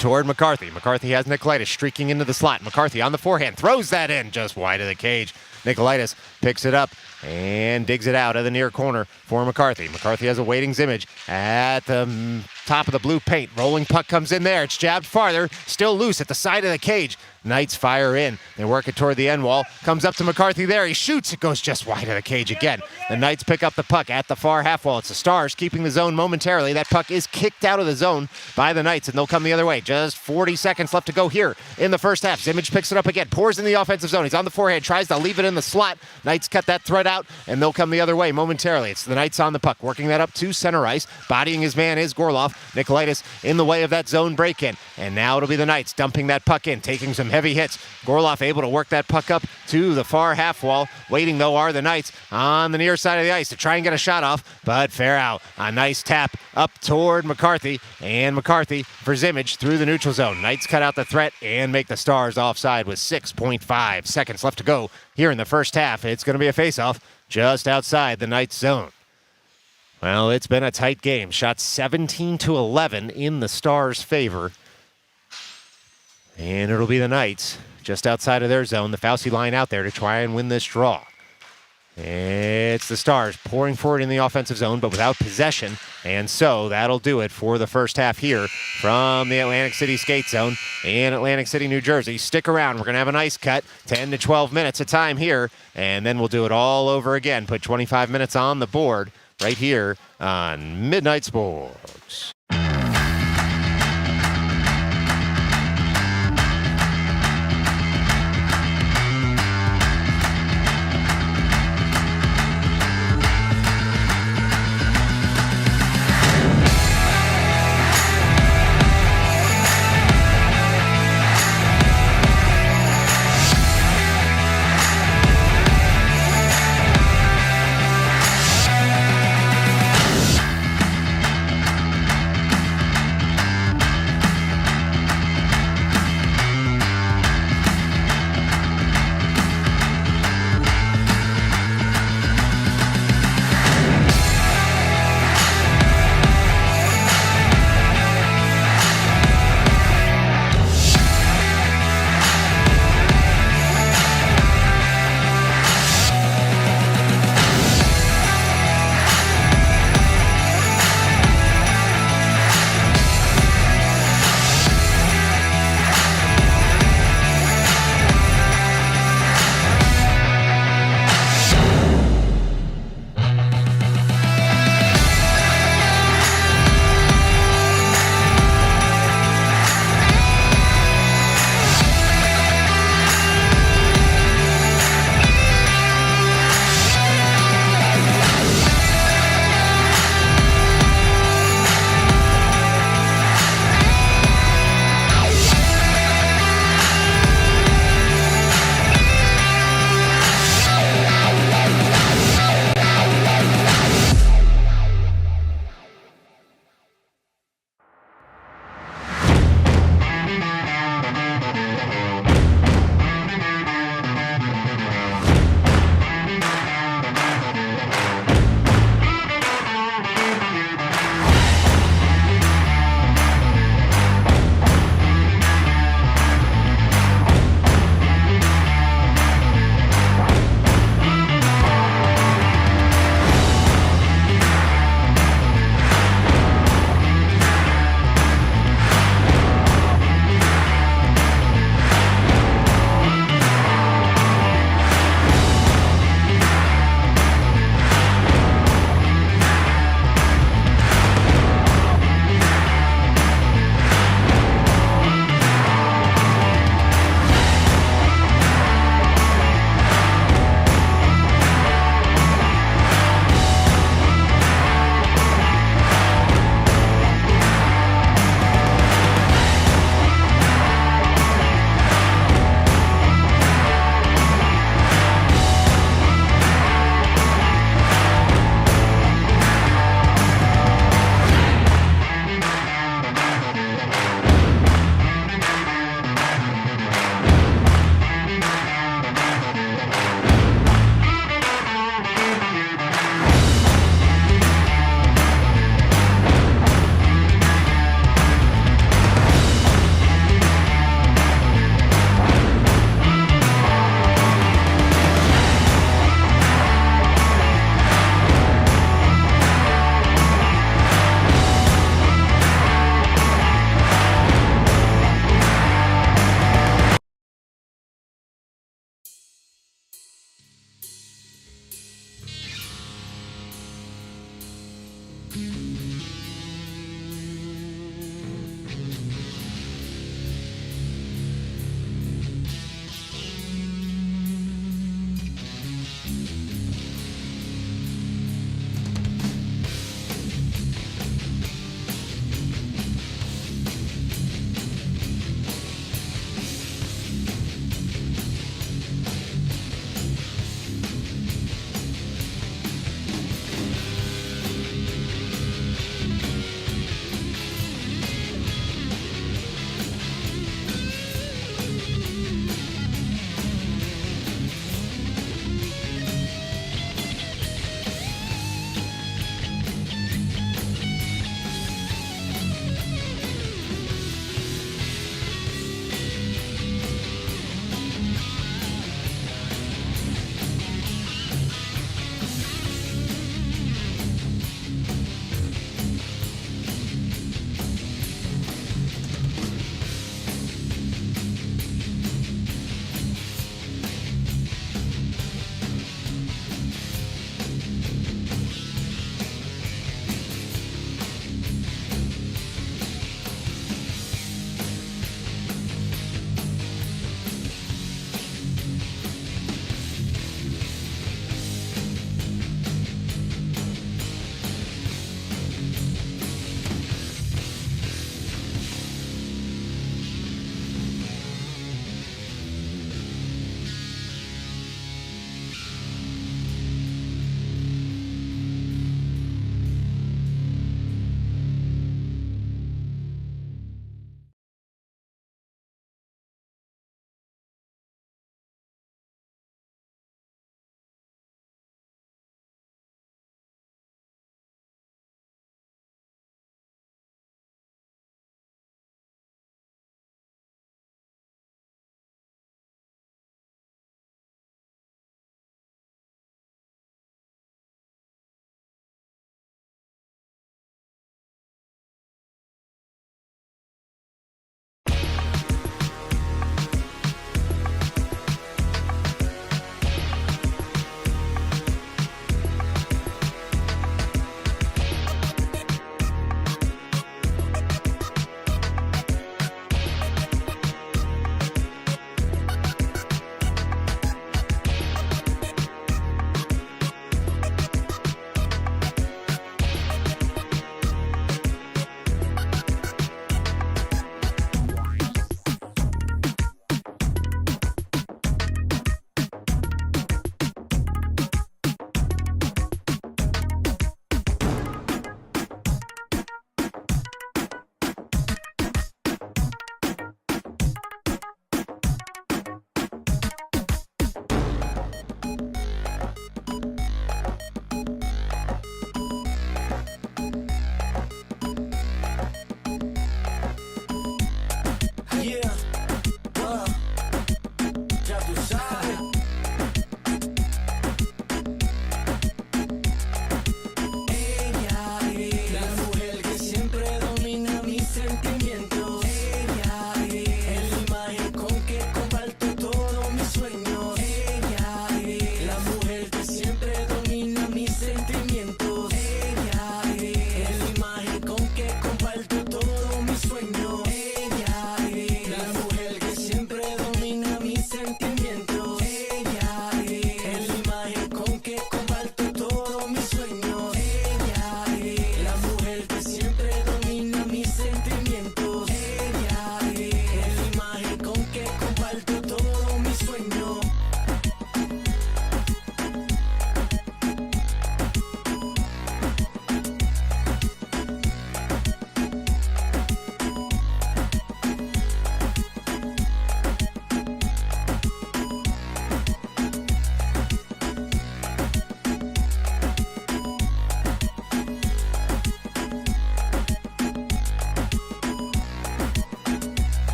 toward McCarthy. McCarthy has Nicolaitis streaking into the slot. McCarthy on the forehand, throws that in just wide of the cage. Nicolaitis picks it up and digs it out of the near corner for McCarthy. McCarthy has a waiting Image at the top of the blue paint. Rolling puck comes in there. It's jabbed farther. Still loose at the side of the cage. Knights fire in. They work it toward the end wall. Comes up to McCarthy there. He shoots. It goes just wide of the cage again. The Knights pick up the puck at the far half wall. It's the Stars keeping the zone momentarily. That puck is kicked out of the zone by the Knights, and they'll come the other way. Just 40 seconds left to go here in the first half. Image picks it up again. Pours in the offensive zone. He's on the forehand. Tries to leave it in the slot. Knights cut that thread out, and they'll come the other way momentarily. It's the Knights on the puck, working that up to center ice. Bodying his man is Gorloff. Nicolaitis in the way of that zone break-in. And now it'll be the Knights dumping that puck in, taking some heavy hits. Gorloff able to work that puck up to the far half wall. Waiting, though, are the Knights on the near side of the ice to try and get a shot off. But fair out. A nice tap up toward McCarthy. And McCarthy for Image through the neutral zone. Knights cut out the threat and make the Stars offside with 6.5 seconds left to go here in the first half. It's going to be a face-off just outside the Knights zone. Well, it's been a tight game. Shot 17-11 in the Stars' favor. And it'll be the Knights just outside of their zone. The Fauci line out there to try and win this draw. It's the Stars pouring forward in the offensive zone, but without possession. And so that'll do it for the first half here from the Atlantic City Skate Zone in Atlantic City, New Jersey. Stick around. We're going to have a nice cut, 10 to 12 minutes of time here, and then we'll do it all over again. Put 25 minutes on the board right here on Midnight Sports.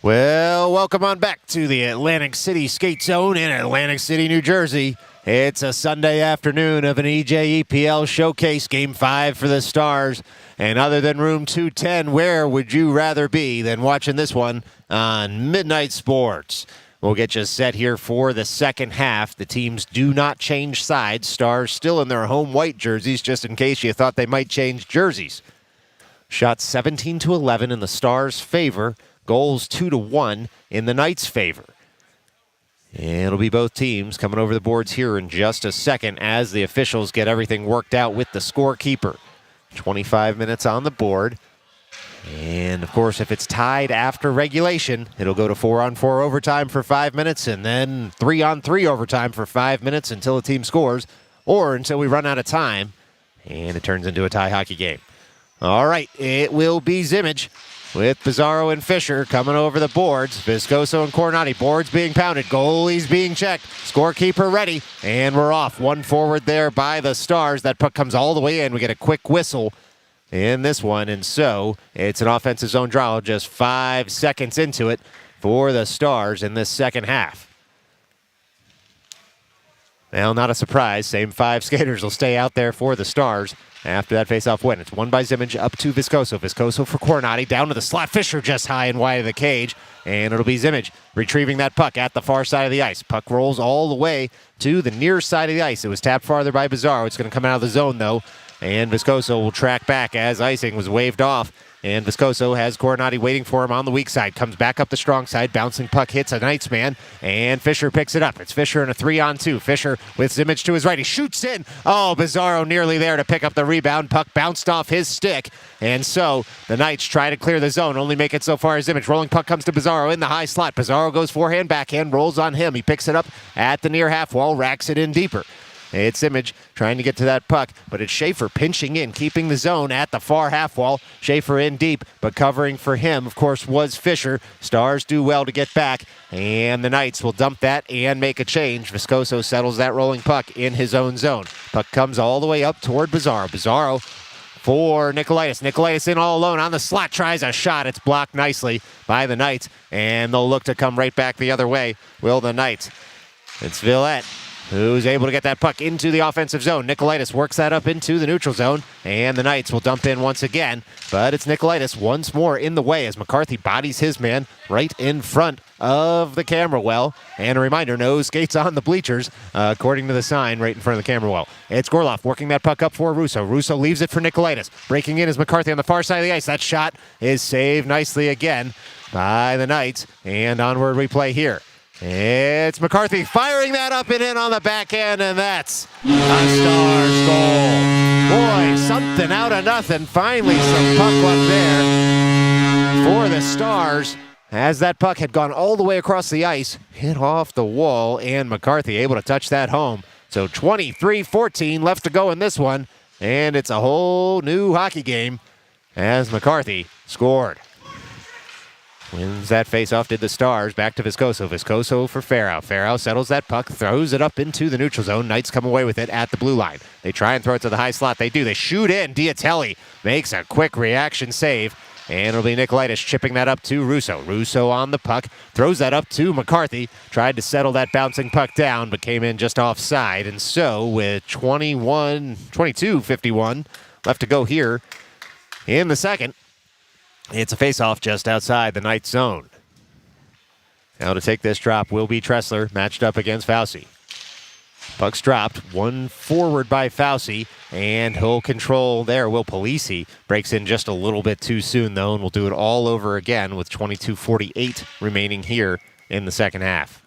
Well, welcome on back to the Atlantic City Skate Zone in Atlantic City, New Jersey. It's a Sunday afternoon of an EJEPL Showcase Game 5 for the Stars. And other than Room 210, where would you rather be than watching this one on Midnight Sports? We'll get you set here for the second half. The teams do not change sides. Stars still in their home white jerseys, just in case you thought they might change jerseys. Shot 17-11 in the Stars' favor. Goals 2-1 in the Knights' favor. And it'll be both teams coming over the boards here in just a second as the officials get everything worked out with the scorekeeper. 25 minutes on the board. And, of course, if it's tied after regulation, it'll go to 4-on-4 overtime for 5 minutes and then 3-on-3 overtime for 5 minutes until a team scores or until we run out of time and it turns into a tie hockey game. All right, it will be Zimmage with Bizarro and Fisher coming over the boards. Viscoso and Coronati, boards being pounded, goalies being checked, scorekeeper ready, and we're off. One forward there by the Stars. That puck comes all the way in. We get a quick whistle in this one, and so it's an offensive zone draw just 5 seconds into it for the Stars in this second half. Well, not a surprise. Same 5 skaters will stay out there for the Stars after that face-off win. It's won by Zimmage up to Viscoso. Viscoso for Coronati, down to the slot. Fisher just high and wide of the cage, and it'll be Zimmage retrieving that puck at the far side of the ice. Puck rolls all the way to the near side of the ice. It was tapped farther by Bizarro. It's going to come out of the zone, though, and Viscoso will track back as icing was waved off. And Viscoso has Coronati waiting for him on the weak side. Comes back up the strong side. Bouncing puck hits a Knights man. And Fisher picks it up. It's Fisher in a 3-on-2. Fisher with Zimmage to his right. He shoots in. Oh, Bizarro nearly there to pick up the rebound. Puck bounced off his stick. And so the Knights try to clear the zone. Only make it so far as Zimmage. Rolling puck comes to Bizarro in the high slot. Bizarro goes forehand, backhand, rolls on him. He picks it up at the near half wall. Racks it in deeper. It's Zimmage trying to get to that puck, but it's Schaefer pinching in, keeping the zone at the far half wall. Schaefer in deep, but covering for him, of course, was Fisher. Stars do well to get back, and the Knights will dump that and make a change. Viscoso settles that rolling puck in his own zone. Puck comes all the way up toward Bizarro. Bizarro for Nicolaitis. Nicolaitis in all alone on the slot, tries a shot. It's blocked nicely by the Knights, and they'll look to come right back the other way, will the Knights. It's Villette who's able to get that puck into the offensive zone. Nicolaitis works that up into the neutral zone, and the Knights will dump in once again. But it's Nicolaitis once more in the way as McCarthy bodies his man right in front of the camera well. And a reminder, no skates on the bleachers, according to the sign right in front of the camera well. It's Gorloff working that puck up for Russo. Russo leaves it for Nicolaitis. Breaking in is McCarthy on the far side of the ice. That shot is saved nicely again by the Knights, and onward we play here. It's McCarthy firing that up and in on the backhand, and that's a Stars goal. Boy, something out of nothing. Finally, some puck luck there for the Stars as that puck had gone all the way across the ice, hit off the wall, and McCarthy able to touch that home. So 23-14 left to go in this one, and it's a whole new hockey game as McCarthy scored. Wins that face-off, did the Stars. Back to Viscoso. Viscoso for Farrow. Farrow settles that puck, throws it up into the neutral zone. Knights come away with it at the blue line. They try and throw it to the high slot. They do. They shoot in. Diatelli makes a quick reaction save. And it'll be Nicolaitis chipping that up to Russo. Russo on the puck. Throws that up to McCarthy. Tried to settle that bouncing puck down, but came in just offside. And so with 22-51 left to go here in the second, it's a face-off just outside the Knights zone. Now to take this drop will be Tressler, matched up against Fauci. Puck's dropped, one forward by Fauci, and he'll control there. Will Polisi breaks in just a little bit too soon, though, and we'll do it all over again with 22:48 remaining here in the second half.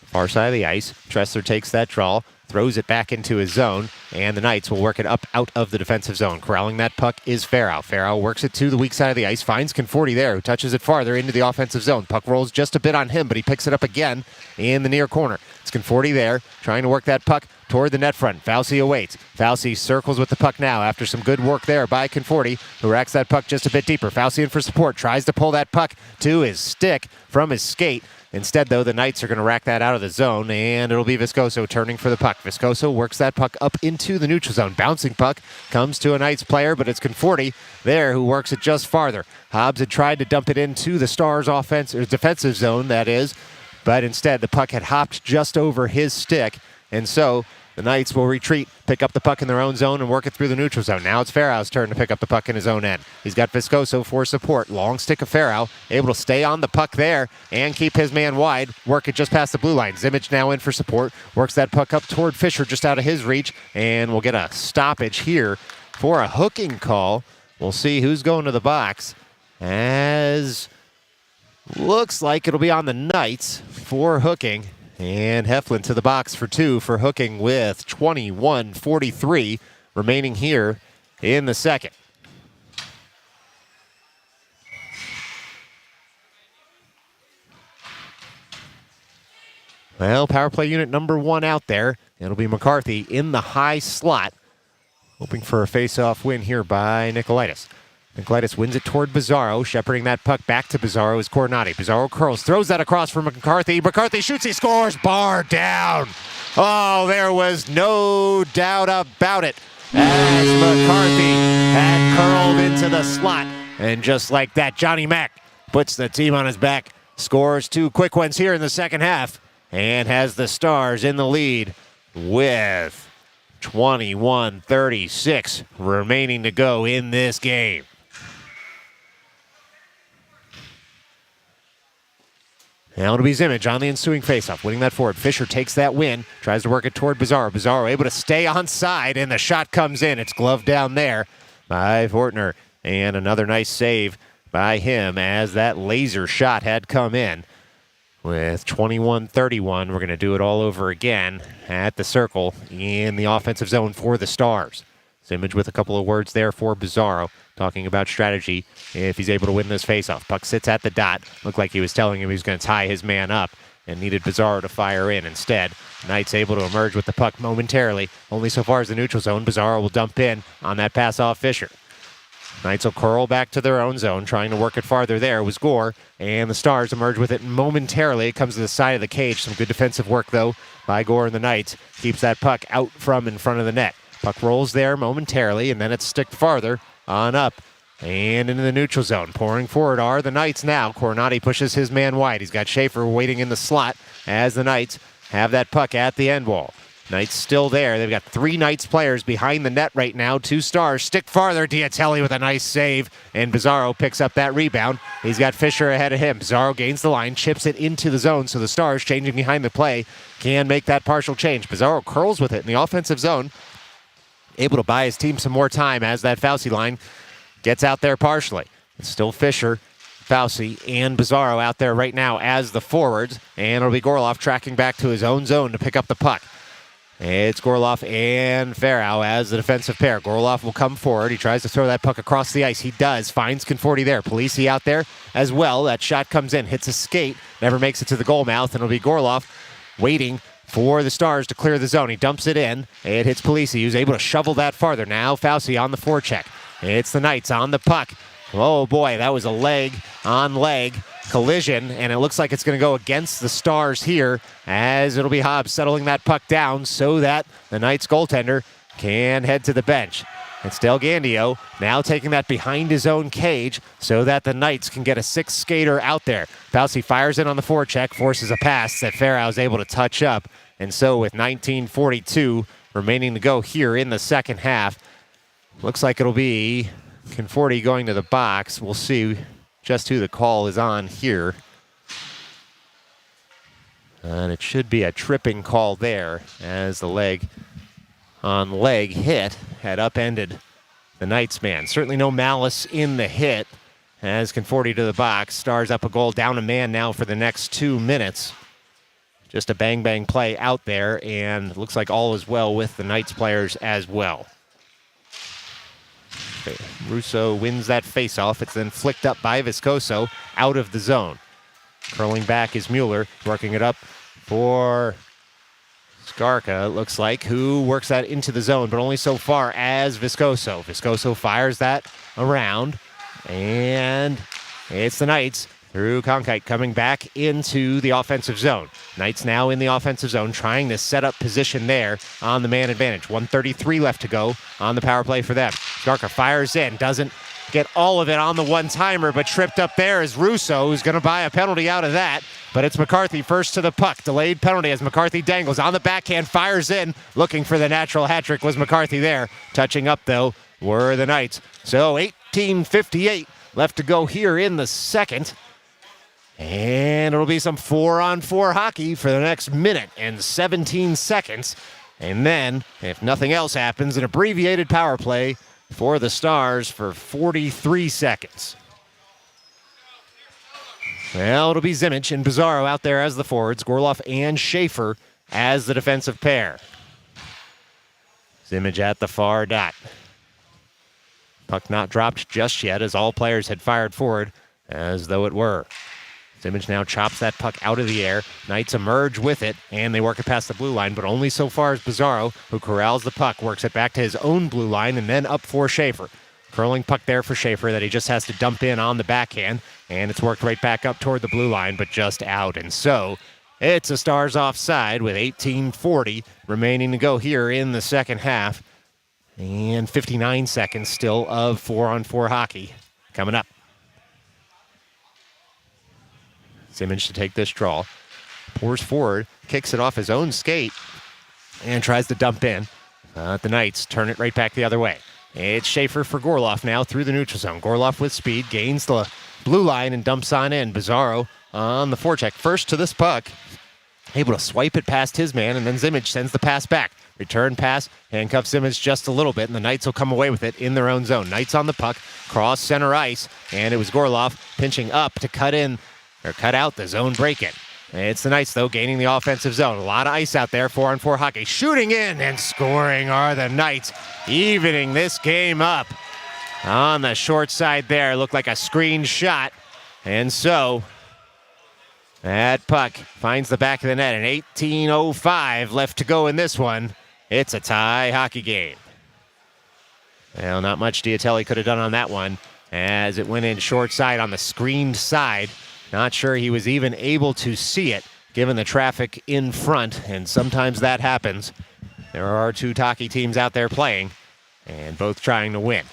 Far side of the ice, Tressler takes that draw, throws it back into his zone, and the Knights will work it up out of the defensive zone. Corralling that puck is Farrow. Farrow works it to the weak side of the ice, finds Conforti there, who touches it farther into the offensive zone. Puck rolls just a bit on him, but he picks it up again in the near corner. It's Conforti there, trying to work that puck toward the net front. Fauci awaits. Fauci circles with the puck now after some good work there by Conforti, who racks that puck just a bit deeper. Fauci in for support, tries to pull that puck to his stick from his skate, Instead, though, the Knights are going to rack that out of the zone, and it'll be Viscoso turning for the puck. Viscoso works that puck up into the neutral zone. Bouncing puck comes to a Knights player, but it's Conforti there who works it just farther. Hobbs had tried to dump it into the Stars' defensive zone, that is, but instead the puck had hopped just over his stick, and so the Knights will retreat, pick up the puck in their own zone, and work it through the neutral zone. Now it's Farrow's turn to pick up the puck in his own end. He's got Viscoso for support. Long stick of Farrow, able to stay on the puck there and keep his man wide. Work it just past the blue line. Zimmage now in for support. Works that puck up toward Fisher, just out of his reach, and we'll get a stoppage here for a hooking call. We'll see who's going to the box, as looks like it'll be on the Knights for hooking. And Heflin to the box for 2 for hooking with 21:43 remaining here in the second. Well, power play unit number 1 out there. It'll be McCarthy in the high slot, hoping for a face-off win here by Nicolaitis. Nicolaitis wins it toward Bizarro. Shepherding that puck back to Bizarro is Coronati. Bizarro curls, throws that across for McCarthy. McCarthy shoots, he scores. Bar down. Oh, there was no doubt about it, as McCarthy had curled into the slot. And just like that, Johnny Mack puts the team on his back, scores 2 quick ones here in the second half, and has the Stars in the lead with 21:36 remaining to go in this game. Now it'll be Zimmage on the ensuing faceoff, winning that forward. Fisher takes that win, tries to work it toward Bizarro. Bizarro able to stay on side, and the shot comes in. It's gloved down there by Fortner, and another nice save by him as that laser shot had come in. With 21:31, we're going to do it all over again at the circle in the offensive zone for the Stars. Zimmage with a couple of words there for Bizarro, talking about strategy if he's able to win this faceoff. Puck sits at the dot. Looked like he was telling him he was going to tie his man up and needed Bizarro to fire in instead. Knights able to emerge with the puck momentarily. Only so far as the neutral zone. Bizarro will dump in on that pass off Fisher. Knights will curl back to their own zone, trying to work it farther there was Gore, and the Stars emerge with it momentarily. It comes to the side of the cage. Some good defensive work, though, by Gore and the Knights. Keeps that puck out from in front of the net. Puck rolls there momentarily, and then it's sticked farther on up and into the neutral zone. Pouring forward are the Knights now. Coronati pushes his man wide. He's got Schaefer waiting in the slot as the Knights have that puck at the end wall. Knights still there. They've got 3 Knights players behind the net right now. 2 Stars. Stick farther. Diatelli with a nice save. And Bizarro picks up that rebound. He's got Fisher ahead of him. Bizarro gains the line, chips it into the zone. So the Stars, changing behind the play, can make that partial change. Bizarro curls with it in the offensive zone, able to buy his team some more time as that Fauci line gets out there partially. It's still Fisher, Fauci, and Bizarro out there right now as the forwards. And it'll be Gorloff tracking back to his own zone to pick up the puck. It's Gorloff and Farrow as the defensive pair. Gorloff will come forward. He tries to throw that puck across the ice. He does. Finds Conforti there. Polisi out there as well. That shot comes in. Hits a skate. Never makes it to the goal mouth. And it'll be Gorloff waiting for the Stars to clear the zone. He dumps it in. It hits Polisi, who's able to shovel that farther. Now Fauci on the forecheck. It's the Knights on the puck. Oh boy, that was a leg-on-leg collision, and it looks like it's going to go against the Stars here, as it'll be Hobbs settling that puck down so that the Knights goaltender can head to the bench. It's Del Gandio now taking that behind his own cage so that the Knights can get a 6th skater out there. Fauci fires in on the forecheck, forces a pass that Farrow is able to touch up, and so with 19:42 remaining to go here in the second half, looks like it'll be Conforti going to the box. We'll see just who the call is on here. And it should be a tripping call there, as the leg-on-leg hit had upended the Knights man. Certainly no malice in the hit, as Conforti to the box. Stars up a goal, down a man now for the next 2 minutes. Just a bang-bang play out there, and looks like all is well with the Knights players as well. Russo wins that faceoff. It's then flicked up by Viscoso out of the zone. Curling back is Mueller, working it up for Skarka, it looks like, who works that into the zone, but only so far as Viscoso. Viscoso fires that around, and it's the Knights through Conkite, coming back into the offensive zone. Knights now in the offensive zone, trying to set up position there on the man advantage. 1:33 left to go on the power play for them. Skarka fires in, doesn't get all of it on the one-timer, but tripped up there is Russo, who's going to buy a penalty out of that. But it's McCarthy first to the puck. Delayed penalty as McCarthy dangles on the backhand, fires in. Looking for the natural hat trick was McCarthy there. Touching up, though, were the Knights. So 18:58 left to go here in the second. And it'll be some 4-on-4 hockey for the next minute and 17 seconds. And then, if nothing else happens, an abbreviated power play for the Stars for 43 seconds. Well, it'll be Zimmich and Bizarro out there as the forwards, Gorloff and Schaefer as the defensive pair. Zimmich at the far dot. Puck not dropped just yet as all players had fired forward, as though it were. Zimmich now chops that puck out of the air. Knights emerge with it, and they work it past the blue line, but only so far as Bizarro, who corrals the puck, works it back to his own blue line, and then up for Schaefer. Curling puck there for Schaefer that he just has to dump in on the backhand, and it's worked right back up toward the blue line, but just out. And so it's a Stars offside with 18:40 remaining to go here in the second half, and 59 seconds still of 4-on-4 hockey coming up. Zimmich to take this draw. Pours forward, kicks it off his own skate, and tries to dump in. The Knights turn it right back the other way. It's Schaefer for Gorloff now through the neutral zone. Gorloff with speed, gains the blue line and dumps on in. Bizarro on the forecheck. First to this puck, able to swipe it past his man, and then Zimmich sends the pass back. Return pass, handcuffs Zimmich just a little bit, and the Knights will come away with it in their own zone. Knights on the puck, cross center ice, and it was Gorloff pinching up to cut out the zone break-in. It's the Knights, though, gaining the offensive zone. A lot of ice out there, 4-on-4 hockey. Shooting in and scoring are the Knights, evening this game up. On the short side there, looked like a screen shot. And so, that puck finds the back of the net, and 18:05 left to go in this one. It's a tie hockey game. Well, not much Diatelli could have done on that one, as it went in short side on the screened side. Not sure he was even able to see it, given the traffic in front, and sometimes that happens. There are two hockey teams out there playing, and both trying to win.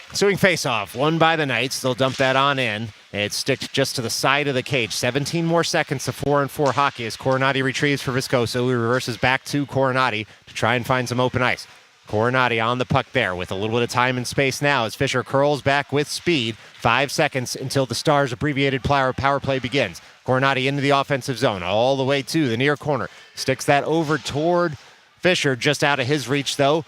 Ensuing face-off, won by the Knights. They'll dump that on in. It sticks just to the side of the cage. 17 more seconds of 4-on-4 hockey as Coronati retrieves for Viscoso, who reverses back to Coronati to try and find some open ice. Coronati on the puck there with a little bit of time and space now as Fisher curls back with speed. 5 seconds until the Stars' abbreviated power play begins. Coronati into the offensive zone all the way to the near corner. Sticks that over toward Fisher, just out of his reach though.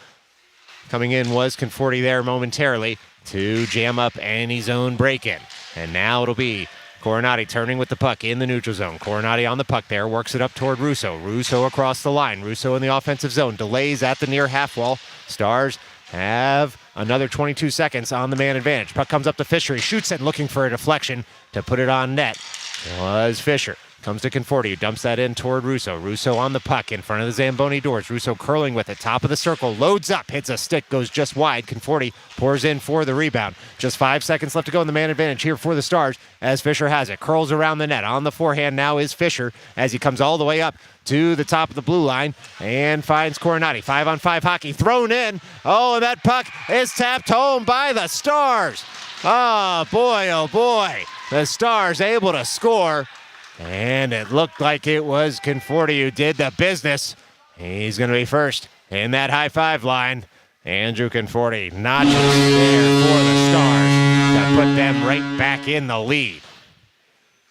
Coming in was Conforti there momentarily to jam up any zone break-in. And now it'll be Coronati turning with the puck in the neutral zone. Coronati on the puck there, works it up toward Russo. Russo across the line. Russo in the offensive zone. Delays at the near half wall. Stars have another 22 seconds on the man advantage. Puck comes up to Fisher. He shoots it, looking for a deflection to put it on net. It was Fisher. Comes to Conforti, dumps that in toward Russo. Russo on the puck in front of the Zamboni doors. Russo curling with it, top of the circle, loads up, hits a stick, goes just wide. Conforti pours in for the rebound. Just 5 seconds left to go in the man advantage here for the Stars as Fisher has it. Curls around the net. On the forehand now is Fisher as he comes all the way up to the top of the blue line and finds Coronati. 5-on-5 hockey thrown in. Oh, and that puck is tapped home by the Stars. Oh boy. The Stars able to score. And it looked like it was Conforti who did the business. He's going to be first in that high five line. Andrew Conforti notches there for the Stars to put them right back in the lead.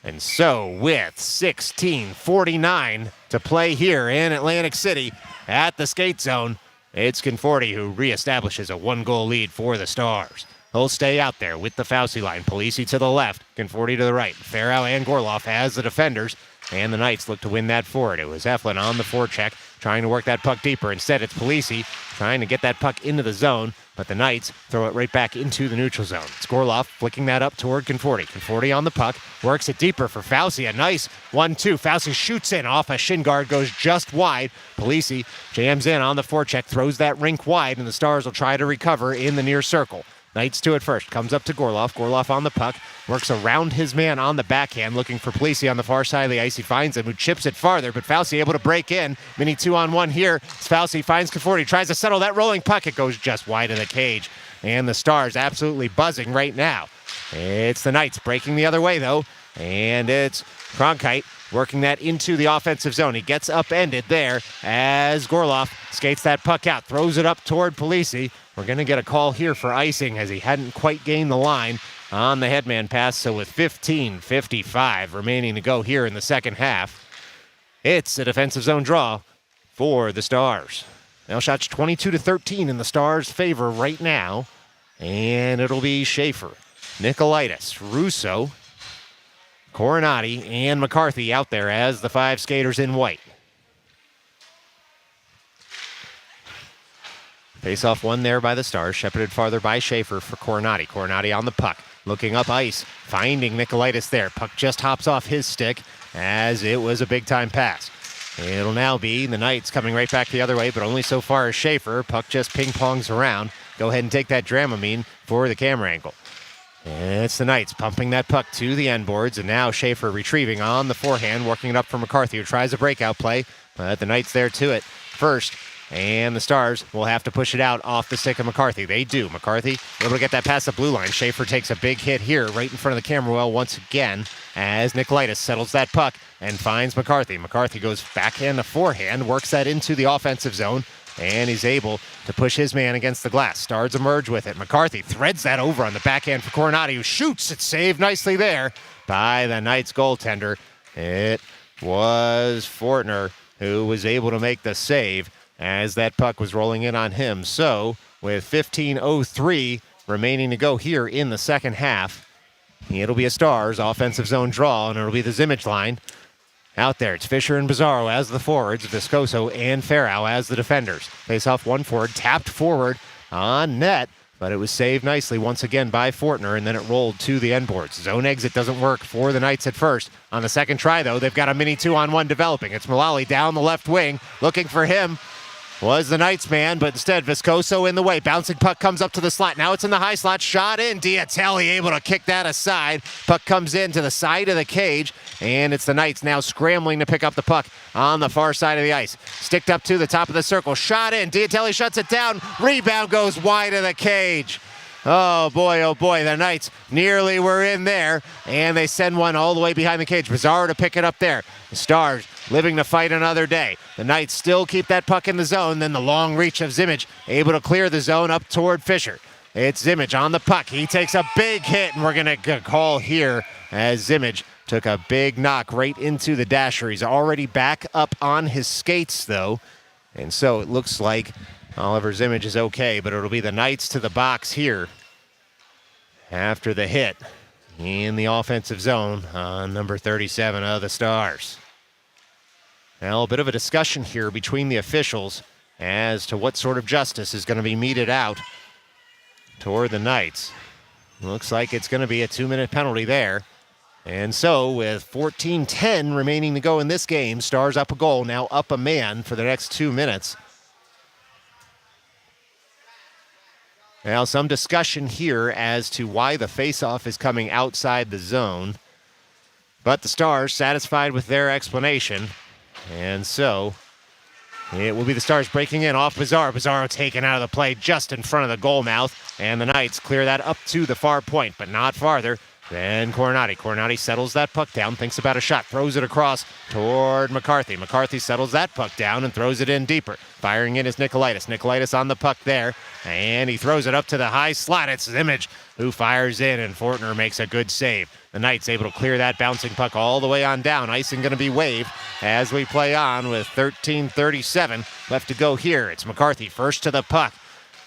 And so with 16:49 to play here in Atlantic City at the skate zone, it's Conforti who reestablishes a 1-goal lead for the Stars. He'll stay out there with the Fauci line. Polisi to the left, Conforti to the right. Farrow and Gorloff as the defenders, and the Knights look to win that forward. It was Eflin on the forecheck, trying to work that puck deeper. Instead, it's Polisi trying to get that puck into the zone, but the Knights throw it right back into the neutral zone. It's Gorloff flicking that up toward Conforti. Conforti on the puck, works it deeper for Fauci. A nice 1-2. Fauci shoots in off a shin guard, goes just wide. Polisi jams in on the forecheck, throws that rink wide, and the Stars will try to recover in the near circle. Knights to it first. Comes up to Gorloff. Gorloff on the puck. Works around his man on the backhand, looking for Polisi on the far side of the ice. He finds him, who chips it farther, but Fauci able to break in. Mini 2-on-1 here. Fauci finds Conforti. Tries to settle that rolling puck. It goes just wide of the cage. And the Stars absolutely buzzing right now. It's the Knights breaking the other way, though. And it's Cronkite working that into the offensive zone. He gets upended there as Gorloff skates that puck out, throws it up toward Polisi. We're going to get a call here for icing as he hadn't quite gained the line on the headman pass. So with 15:55 remaining to go here in the second half, it's a defensive zone draw for the Stars. Now shots 22-13 in the Stars' favor right now. And it'll be Schaefer, Nicolaitis, Russo, Coronati, and McCarthy out there as the 5 skaters in white. Face-off won there by the Stars, shepherded farther by Schaefer for Coronati. Coronati on the puck, looking up ice, finding Nicolaitis there. Puck just hops off his stick as it was a big-time pass. It'll now be the Knights coming right back the other way, but only so far as Schaefer. Puck just ping-pongs around. Go ahead and take that Dramamine for the camera angle. And it's the Knights pumping that puck to the end boards, and now Schaefer retrieving on the forehand, working it up for McCarthy, who tries a breakout play, but the Knights there to it first, and the Stars will have to push it out off the stick of McCarthy. They do. McCarthy able to get that past the blue line. Schaefer takes a big hit here right in front of the camera well once again as Nicolaitis settles that puck and finds McCarthy. McCarthy goes backhand to forehand, works that into the offensive zone, and he's able to push his man against the glass. Stars emerge with it. McCarthy threads that over on the backhand for Coronati, who shoots. It's saved nicely there by the Knights goaltender. It was Fortner who was able to make the save as that puck was rolling in on him. So with 15:03 remaining to go here in the second half, it'll be a Stars offensive zone draw, and it'll be the Zimmage line. Out there, it's Fisher and Bizarro as the forwards, Viscoso and Farrow as the defenders. Face off one forward, tapped forward on net, but it was saved nicely once again by Fortner, and then it rolled to the end boards. Zone exit doesn't work for the Knights at first. On the second try, though, they've got a mini 2-on-1 developing. It's Mullally down the left wing, looking for him. Was the Knights man, but instead Viscoso in the way. Bouncing puck comes up to the slot. Now it's in the high slot. Shot in. Diatelli able to kick that aside. Puck comes in to the side of the cage, and it's the Knights now scrambling to pick up the puck on the far side of the ice. Sticked up to the top of the circle. Shot in. Diatelli shuts it down. Rebound goes wide of the cage. Oh boy, the Knights nearly were in there, and they send one all the way behind the cage. Bizarro to pick it up there. The Stars living to fight another day. The Knights still keep that puck in the zone, then the long reach of Zimmage, able to clear the zone up toward Fisher. It's Zimmage on the puck. He takes a big hit, and we're going to get a call here as Zimmage took a big knock right into the dasher. He's already back up on his skates, though, and so it looks like Oliver Zimmage is okay, but it'll be the Knights to the box here after the hit in the offensive zone on number 37 of the Stars. Now, a bit of a discussion here between the officials as to what sort of justice is going to be meted out toward the Knights. Looks like it's going to be a 2-minute penalty there. And so, with 14:10 remaining to go in this game, Stars up a goal, now up a man for the next 2 minutes. Now, some discussion here as to why the faceoff is coming outside the zone. But the Stars satisfied with their explanation. And so, it will be the Stars breaking in off Bizarro. Bizarro taken out of the play just in front of the goal mouth. And the Knights clear that up to the far point, but not farther. Then Coronati. Coronati settles that puck down, thinks about a shot, throws it across toward McCarthy. McCarthy settles that puck down and throws it in deeper. Firing in is Nicolaitis. Nicolaitis on the puck there, and he throws it up to the high slot. It's Zimmage who fires in, and Fortner makes a good save. The Knights able to clear that bouncing puck all the way on down. Icing going to be waved as we play on with 13:37 left to go here. It's McCarthy first to the puck.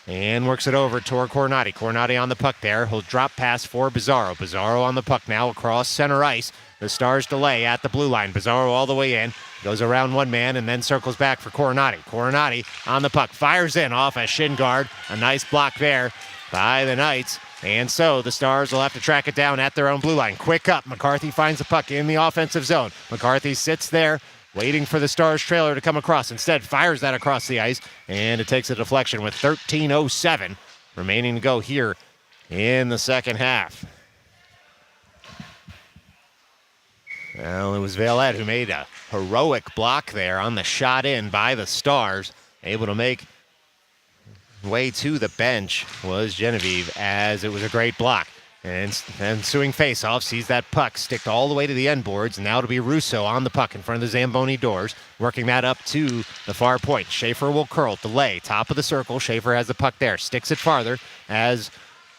And works it over toward Coronati. Coronati on the puck there. He'll drop pass for Bizarro. Bizarro on the puck now across center ice. The Stars delay at the blue line. Bizarro all the way in. Goes around one man and then circles back for Coronati. Coronati on the puck. Fires in off a shin guard. A nice block there by the Knights. And so the Stars will have to track it down at their own blue line. Quick up. McCarthy finds the puck in the offensive zone. McCarthy sits there, waiting for the Stars trailer to come across. Instead, fires that across the ice, and it takes a deflection with 13:07 remaining to go here in the second half. Well, it was Vailette who made a heroic block there on the shot in by the Stars. Able to make way to the bench was Genevieve, as it was a great block. And ensuing face-off sees that puck stick all the way to the end boards. Now it'll be Russo on the puck in front of the Zamboni doors, working that up to the far point. Schaefer will curl, delay, top of the circle. Schaefer has the puck there, sticks it farther, as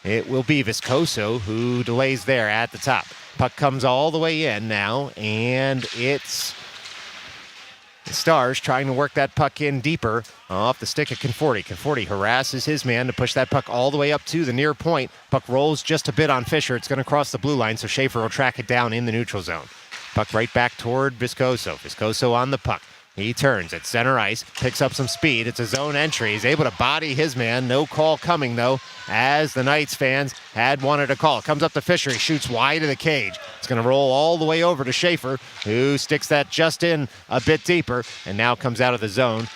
it will be Viscoso who delays there at the top. Puck comes all the way in now, and it's the Stars trying to work that puck in deeper off the stick of Conforti. Conforti harasses his man to push that puck all the way up to the near point. Puck rolls just a bit on Fisher. It's going to cross the blue line, so Schaefer will track it down in the neutral zone. Puck right back toward Viscoso. Viscoso on the puck. He turns at center ice, picks up some speed. It's a zone entry. He's able to body his man. No call coming, though, as the Knights fans had wanted a call. Comes up to Fisher. He shoots wide of the cage. It's going to roll all the way over to Schaefer, who sticks that just in a bit deeper and now comes out of the zone.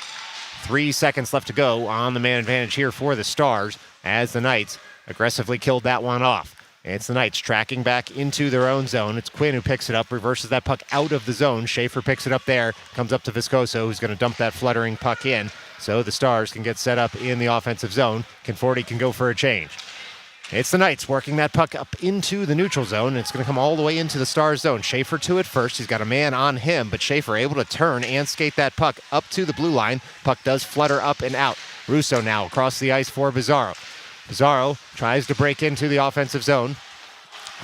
3 seconds left to go on the man advantage here for the Stars, as the Knights aggressively killed that one off. It's the Knights tracking back into their own zone. It's Quinn who picks it up, reverses that puck out of the zone. Schaefer picks it up there, comes up to Viscoso, who's going to dump that fluttering puck in, so the Stars can get set up in the offensive zone. Conforti can go for a change. It's the Knights working that puck up into the neutral zone, and it's going to come all the way into the Stars zone. Schaefer to it first. He's got a man on him, but Schaefer able to turn and skate that puck up to the blue line. Puck does flutter up and out. Russo now across the ice for Bizarro. Bizarro tries to break into the offensive zone,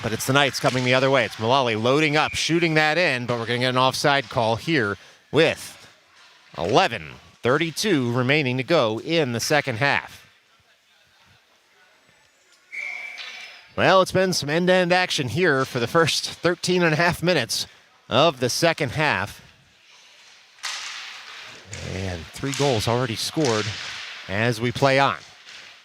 but it's the Knights coming the other way. It's Mullally loading up, shooting that in, but we're going to get an offside call here with 11:32 remaining to go in the second half. Well, it's been some end-to-end action here for the first 13 and a half minutes of the second half. And 3 goals already scored as we play on.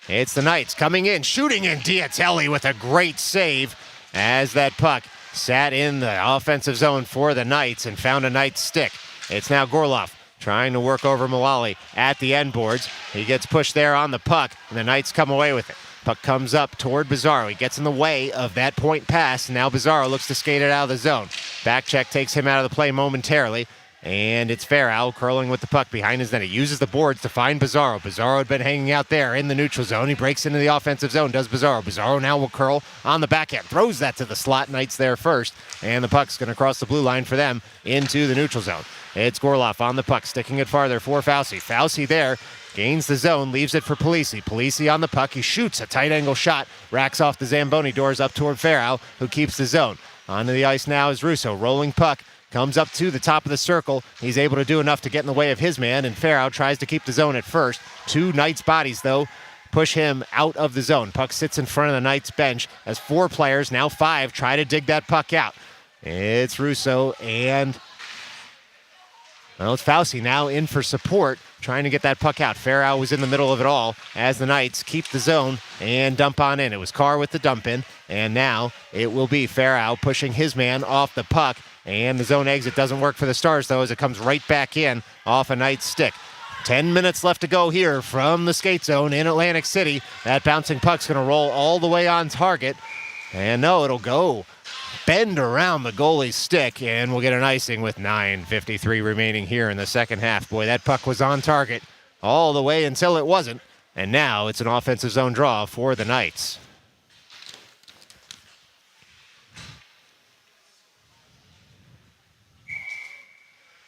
It's the Knights coming in, shooting in. Diatelli with a great save as that puck sat in the offensive zone for the Knights and found a Knights stick. It's now Gorloff trying to work over Mullally at the end boards. He gets pushed there on the puck, and the Knights come away with it. Puck comes up toward Bizarro. He gets in the way of that point pass. Now Bizarro looks to skate it out of the zone. Back check takes him out of the play momentarily. And it's Farrell curling with the puck behind his net. He uses the boards to find Bizarro. Bizarro had been hanging out there in the neutral zone. He breaks into the offensive zone, does Bizarro. Bizarro now will curl on the backhand. Throws that to the slot. Knights there first. And the puck's going to cross the blue line for them into the neutral zone. It's Gorloff on the puck, sticking it farther for Fauci. Fauci there. Gains the zone, leaves it for Polisi. Polisi on the puck. He shoots a tight angle shot. Racks off the Zamboni doors up toward Farrell, who keeps the zone. Onto the ice now is Russo. Rolling puck. Comes up to the top of the circle. He's able to do enough to get in the way of his man, and Farrell tries to keep the zone at first. 2 Knights bodies, though, push him out of the zone. Puck sits in front of the Knights bench as 4 players, now 5, try to dig that puck out. It's Russo and, well, it's Fauci now in for support, trying to get that puck out. Farrell was in the middle of it all as the Knights keep the zone and dump on in. It was Carr with the dump in, and now it will be Farrell pushing his man off the puck. And the zone exit doesn't work for the Stars, though, as it comes right back in off a Knight's stick. 10 minutes left to go here from the skate zone in Atlantic City. That bouncing puck's going to roll all the way on target. And no, it'll go bend around the goalie's stick, and we'll get an icing with 9:53 remaining here in the second half. Boy, that puck was on target all the way until it wasn't. And now it's an offensive zone draw for the Knights.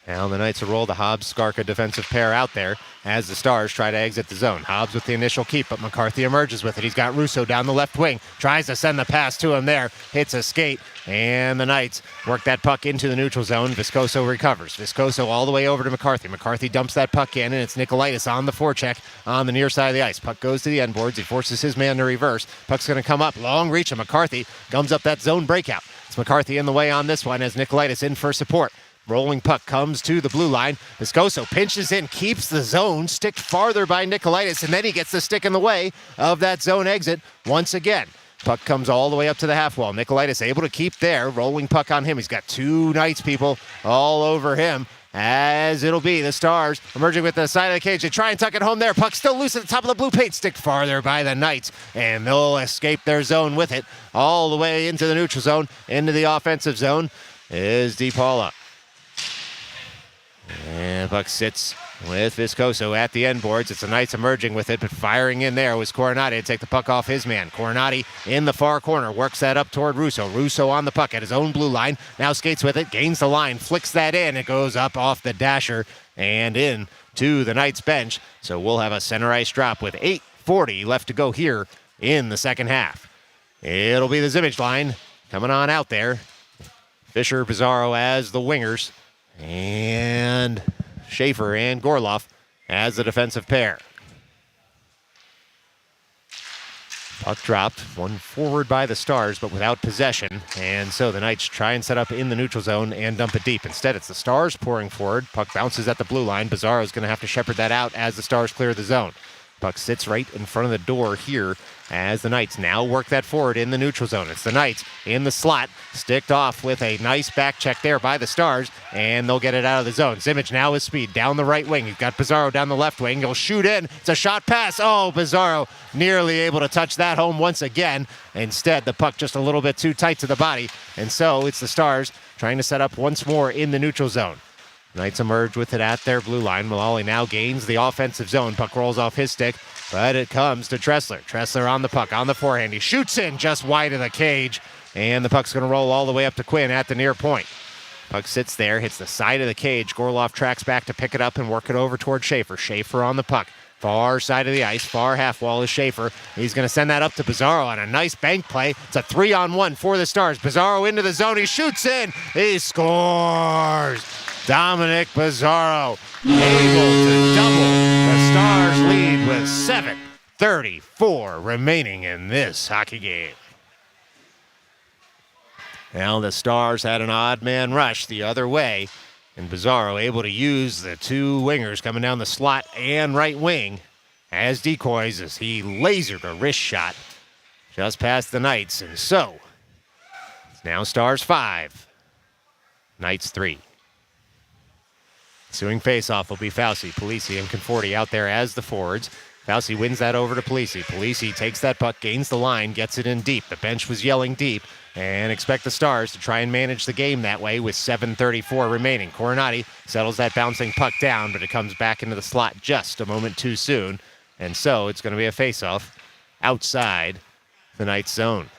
Now the Knights will roll the Hobbs-Skarka defensive pair out there as the Stars try to exit the zone. Hobbs with the initial keep, but McCarthy emerges with it. He's got Russo down the left wing, tries to send the pass to him there, hits a skate, and the Knights work that puck into the neutral zone. Viscoso recovers. Viscoso all the way over to McCarthy. McCarthy dumps that puck in, and it's Nicolaitis on the forecheck on the near side of the ice. Puck goes to the end boards. He forces his man to reverse. Puck's going to come up, long reach, and McCarthy gums up that zone breakout. It's McCarthy in the way on this one as Nicolaitis in for support. Rolling puck comes to the blue line. Viscoso pinches in, keeps the zone, sticked farther by Nicolaitis, and then he gets the stick in the way of that zone exit once again. Puck comes all the way up to the half wall. Nicolaitis able to keep there. Rolling puck on him. He's got 2 Knights people all over him as it'll be the Stars emerging with the side of the cage. They try and tuck it home there. Puck still loose at the top of the blue paint. Stick farther by the Knights, and they'll escape their zone with it all the way into the neutral zone. Into the offensive zone is DePaula. And puck sits with Viscoso at the end boards. It's the Knights emerging with it, but firing in there was Coronati to take the puck off his man. Coronati in the far corner, works that up toward Russo. Russo on the puck at his own blue line. Now skates with it, gains the line, flicks that in. It goes up off the dasher and in to the Knights bench. So we'll have a center ice drop with 8:40 left to go here in the second half. It'll be the Zimmage line coming on out there. Fisher, Pizarro as the wingers, and Schaefer and Gorloff as the defensive pair. Puck dropped, one forward by the Stars, but without possession. And so the Knights try and set up in the neutral zone and dump it deep. Instead, it's the Stars pouring forward. Puck bounces at the blue line. Pizarro's going to have to shepherd that out as the Stars clear the zone. Puck sits right in front of the door here as the Knights now work that forward in the neutral zone. It's the Knights in the slot, sticked off with a nice back check there by the Stars, and they'll get it out of the zone. Zimmage now with speed down the right wing. He's got Pizarro down the left wing. He'll shoot in. It's a shot pass. Oh, Pizarro nearly able to touch that home once again. Instead, the puck just a little bit too tight to the body, and so it's the Stars trying to set up once more in the neutral zone. Knights emerge with it at their blue line. Mullally now gains the offensive zone. Puck rolls off his stick, but it comes to Tressler. Tressler on the puck, on the forehand. He shoots in just wide of the cage, and the puck's going to roll all the way up to Quinn at the near point. Puck sits there, hits the side of the cage. Gorloff tracks back to pick it up and work it over toward Schaefer. Schaefer on the puck. Far side of the ice, far half wall is Schaefer. He's going to send that up to Pizarro on a nice bank play. It's a 3-on-1 for the Stars. Pizarro into the zone. He shoots in. He scores. Dominic Pizarro able to double. The Stars lead with 7:34 remaining in this hockey game. Now the Stars had an odd man rush the other way, and Pizarro able to use the two wingers coming down the slot and right wing as decoys as he lasered a wrist shot just past the Knights. And so it's now Stars 5, Knights 3. Ensuing faceoff will be Fauci, Polisi, and Conforti out there as the forwards. Fauci wins that over to Polisi. Polisi takes that puck, gains the line, gets it in deep. The bench was yelling deep, and expect the Stars to try and manage the game that way with 7:34 remaining. Coronati settles that bouncing puck down, but it comes back into the slot just a moment too soon. And so it's going to be a faceoff outside the Knights zone.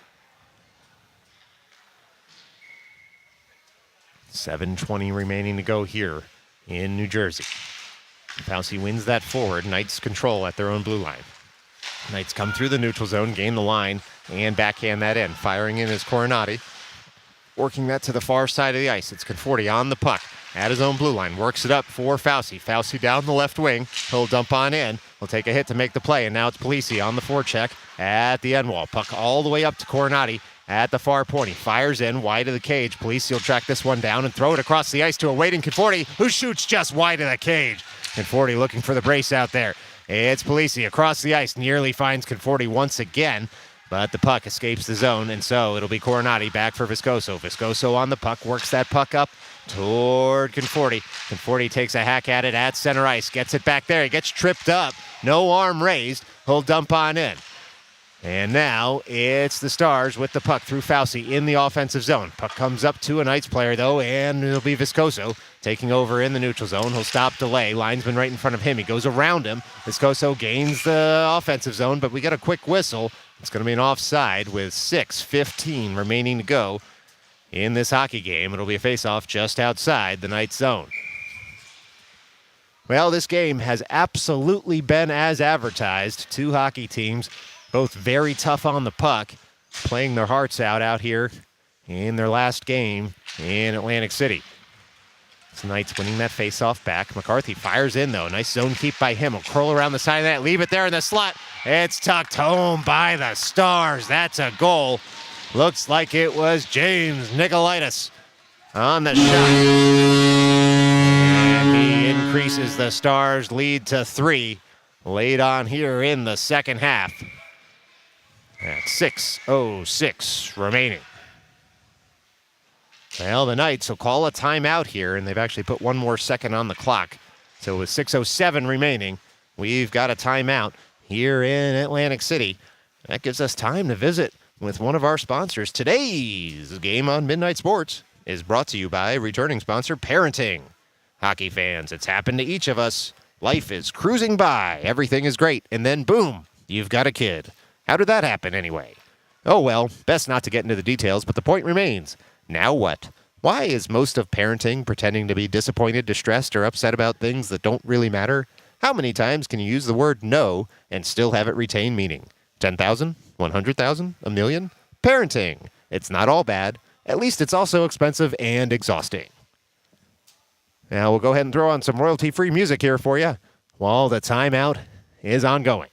7:20 remaining to go here in New Jersey. Fauci wins that forward. Knights control at their own blue line. Knights come through the neutral zone, gain the line, and backhand that in. Firing in is Coronati. Working that to the far side of the ice. It's Conforti on the puck at his own blue line. Works it up for Fauci. Fauci down the left wing. He'll dump on in. He'll take a hit to make the play, and now it's Polisi on the forecheck at the end wall. Puck all the way up to Coronati at the far point. He fires in wide of the cage. Polisi will track this one down and throw it across the ice to a waiting Conforti, who shoots just wide of the cage. Conforti looking for the brace out there. It's Polisi across the ice. Nearly finds Conforti once again, but the puck escapes the zone, and so it'll be Coronati back for Viscoso. Viscoso on the puck, works that puck up toward Conforti. Conforti takes a hack at it at center ice, gets it back there. He gets tripped up. No arm raised. He'll dump on in. And now it's the Stars with the puck through Fauci in the offensive zone. Puck comes up to a Knights player, though, and it'll be Viscoso taking over in the neutral zone. He'll stop delay. Linesman right in front of him. He goes around him. Viscoso gains the offensive zone, but we got a quick whistle. It's going to be an offside with 6:15 remaining to go in this hockey game. It'll be a faceoff just outside the Knights zone. Well, this game has absolutely been as advertised. Two hockey teams, both very tough on the puck, playing their hearts out here in their last game in Atlantic City. It's the Knights winning that faceoff back. McCarthy fires in, though. Nice zone keep by him. He'll curl around the side of that, leave it there in the slot. It's tucked home by the Stars. That's a goal. Looks like it was James Nicolaitis on the shot. And he increases the Stars' lead to 3 late on here in the second half. At 6:06 remaining. Well, the Knights will call a timeout here, and they've actually put one more second on the clock. So with 6:07 remaining, we've got a timeout here in Atlantic City. That gives us time to visit with one of our sponsors. Today's game on Midnight Sports is brought to you by returning sponsor Parenting. Hockey fans, it's happened to each of us. Life is cruising by, everything is great, and then boom, you've got a kid. How did that happen anyway? Oh well, best not to get into the details, but the point remains. Now what? Why is most of parenting pretending to be disappointed, distressed, or upset about things that don't really matter? How many times can you use the word no and still have it retain meaning? 10,000? 100,000? A million? Parenting. It's not all bad. At least it's also expensive and exhausting. Now we'll go ahead and throw on some royalty-free music here for you while the timeout is ongoing.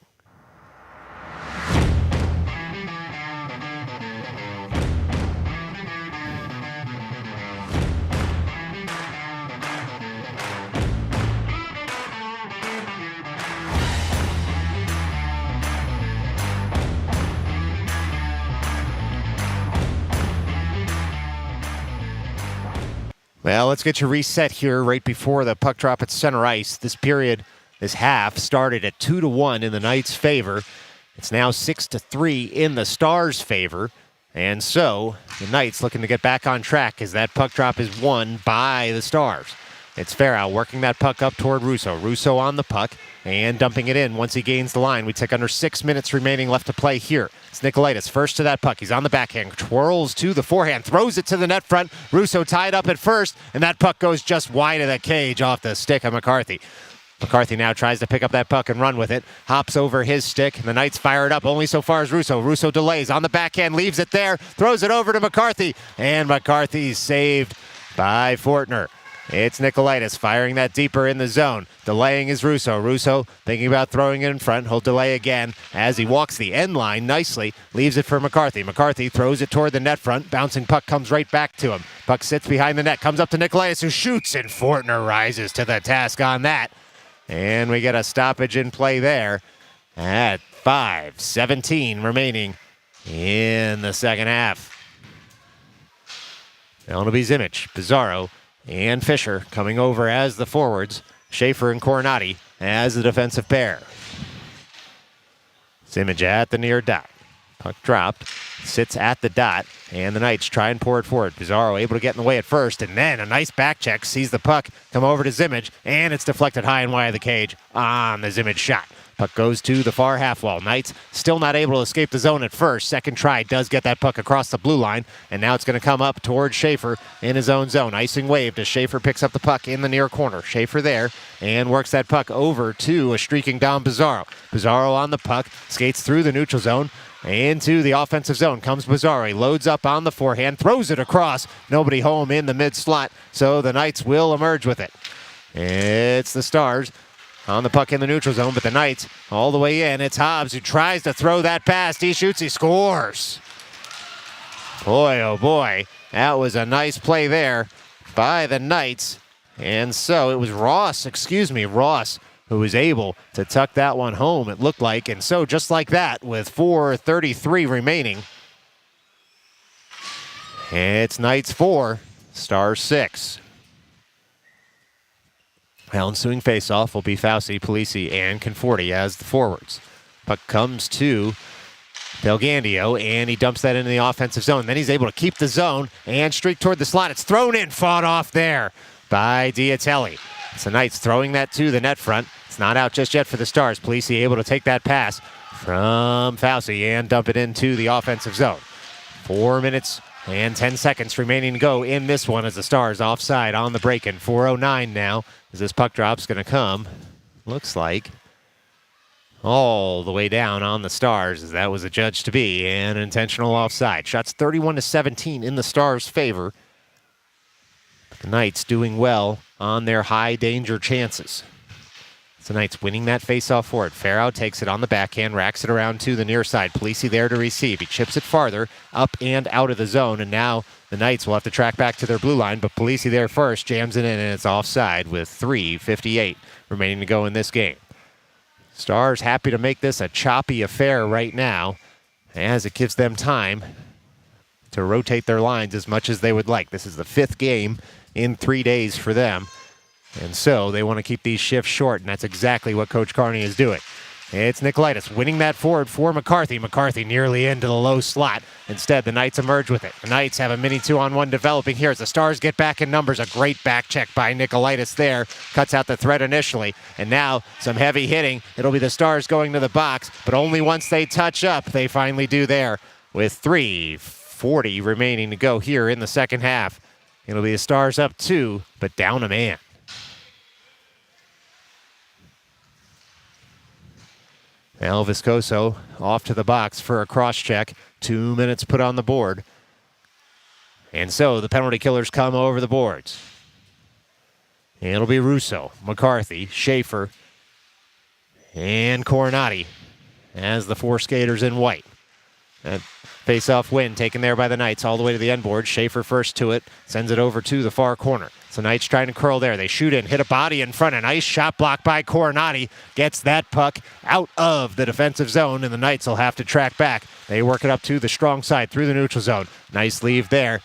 Well, let's get you reset here right before the puck drop at center ice. This period, this half, started at 2-1 in the Knights' favor. It's now 6-3 in the Stars' favor. And so, the Knights looking to get back on track as that puck drop is won by the Stars. It's Farrell working that puck up toward Russo. Russo on the puck and dumping it in once he gains the line. We take under 6 minutes remaining left to play here. It's Nikolaitis first to that puck. He's on the backhand, twirls to the forehand, throws it to the net front. Russo tied up at first, and that puck goes just wide of the cage off the stick of McCarthy. McCarthy now tries to pick up that puck and run with it. Hops over his stick, and the Knights fire it up only so far as Russo. Russo delays on the backhand, leaves it there, throws it over to McCarthy, and McCarthy's saved by Fortner. It's Nikolaitis firing that deeper in the zone. Delaying is Russo. Russo thinking about throwing it in front. He'll delay again as he walks the end line nicely. Leaves it for McCarthy. McCarthy throws it toward the net front. Bouncing puck comes right back to him. Puck sits behind the net. Comes up to Nikolaitis who shoots, and Fortner rises to the task on that. And we get a stoppage in play there at 5:17 remaining in the second half. Now it'll be Zimmich, Pizarro, and Fisher coming over as the forwards. Schaefer and Coronati as the defensive pair. Zimmich at the near dot. Puck dropped, sits at the dot, and the Knights try and pour it forward. Pizarro able to get in the way at first, and then a nice back check, sees the puck come over to Zimmich, and it's deflected high and wide of the cage on the Zimmich shot. Puck goes to the far half wall. Knights still not able to escape the zone at first. Second try does get that puck across the blue line, and now it's going to come up towards Schaefer in his own zone. Icing waved as Schaefer picks up the puck in the near corner. Schaefer there and works that puck over to a streaking down Pizarro. Pizarro on the puck, skates through the neutral zone, into the offensive zone comes Pizarro. He loads up on the forehand, throws it across. Nobody home in the mid slot, so the Knights will emerge with it. It's the Stars on the puck in the neutral zone, but the Knights all the way in. It's Hobbs who tries to throw that past. He shoots, he scores. Boy, oh boy, that was a nice play there by the Knights. And so it was Ross, who was able to tuck that one home, it looked like. And so just like that, with 4:33 remaining, it's Knights 4, Stars 6. Well, ensuing faceoff will be Fauci, Polisi, and Conforti as the forwards. Puck comes to Delgandio, and he dumps that into the offensive zone. Then he's able to keep the zone and streak toward the slot. It's thrown in, fought off there by Diatelli. It's the Knights throwing that to the net front. It's not out just yet for the Stars. Polisi able to take that pass from Fauci and dump it into the offensive zone. 4 minutes and 10 seconds remaining to go in this one as the Stars offside on the break-in. 4:09 now as this puck drop's going to come. Looks like all the way down on the Stars, as that was adjudged to be an intentional offside. Shots 31-17 in the Stars' favor. The Knights doing well on their high danger chances. The Knights winning that faceoff forward. Farrow takes it on the backhand, racks it around to the near side. Polisi there to receive. He chips it farther, up and out of the zone, and now the Knights will have to track back to their blue line, but Polisi there first, jams it in, and it's offside with 3:58 remaining to go in this game. Stars happy to make this a choppy affair right now, as it gives them time to rotate their lines as much as they would like. This is the 5th game in 3 days for them. And so they want to keep these shifts short, and that's exactly what Coach Carney is doing. It's Nicolaitis winning that forward for McCarthy. McCarthy nearly into the low slot. Instead, the Knights emerge with it. The Knights have a mini 2-on-1 developing here as the Stars get back in numbers. A great back check by Nicolaitis there. Cuts out the threat initially. And now some heavy hitting. It'll be the Stars going to the box, but only once they touch up, they finally do there with 3:40 remaining to go here in the second half. It'll be the Stars up 2, but down a man. Now Viscoso off to the box for a cross check. 2 minutes put on the board. And so the penalty killers come over the boards. And it'll be Russo, McCarthy, Schaefer, and Coronati as the 4 skaters in white. That face-off win taken there by the Knights all the way to the end board. Schaefer first to it, sends it over to the far corner. So Knights trying to curl there. They shoot in, hit a body in front. A nice shot block by Coronati. Gets that puck out of the defensive zone, and the Knights will have to track back. They work it up to the strong side through the neutral zone. Nice leave there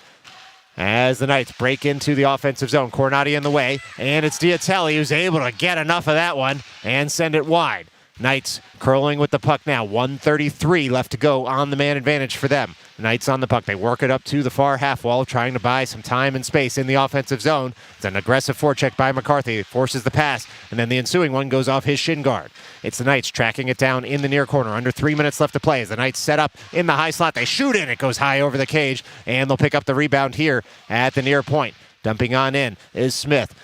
as the Knights break into the offensive zone. Coronati in the way, and it's Diatelli who's able to get enough of that one and send it wide. Knights curling with the puck now. 1:33 left to go on the man advantage for them. Knights on the puck. They work it up to the far half wall, trying to buy some time and space in the offensive zone. It's an aggressive forecheck by McCarthy. It forces the pass, and then the ensuing one goes off his shin guard. It's the Knights tracking it down in the near corner. Under 3 minutes left to play as the Knights set up in the high slot. They shoot in. It goes high over the cage, and they'll pick up the rebound here at the near point. Dumping on in is Smith.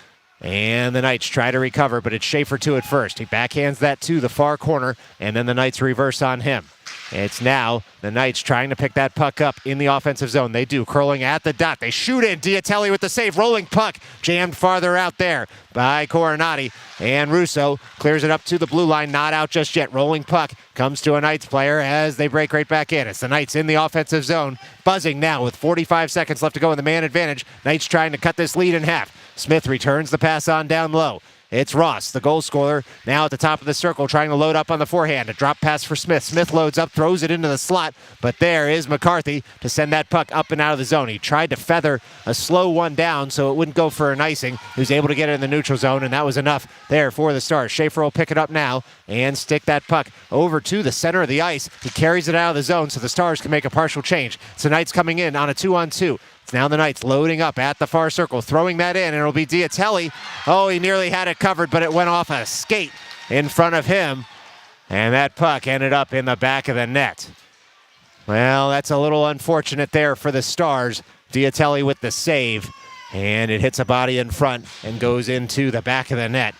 And the Knights try to recover, but it's Schaefer to it first. He backhands that to the far corner, and then the Knights reverse on him. It's now the Knights trying to pick that puck up in the offensive zone. They do, curling at the dot. They shoot in. Diatelli with the save. Rolling puck jammed farther out there by Coronati. And Russo clears it up to the blue line. Not out just yet. Rolling puck comes to a Knights player as they break right back in. It's the Knights in the offensive zone. Buzzing now with 45 seconds left to go in the man advantage. Knights trying to cut this lead in half. Smith returns the pass on down low. It's Ross, the goal scorer, now at the top of the circle, trying to load up on the forehand. A drop pass for Smith. Smith loads up, throws it into the slot, but there is McCarthy to send that puck up and out of the zone. He tried to feather a slow one down so it wouldn't go for an icing. He was able to get it in the neutral zone, and that was enough there for the Stars. Schaefer will pick it up now and stick that puck over to the center of the ice. He carries it out of the zone so the Stars can make a partial change. So Knights coming in on a 2-on-2. It's now the Knights loading up at the far circle, throwing that in, and it'll be Diatelli. Oh, he nearly had it covered, but it went off a skate in front of him, and that puck ended up in the back of the net. Well, that's a little unfortunate there for the Stars. Diatelli with the save, and it hits a body in front and goes into the back of the net.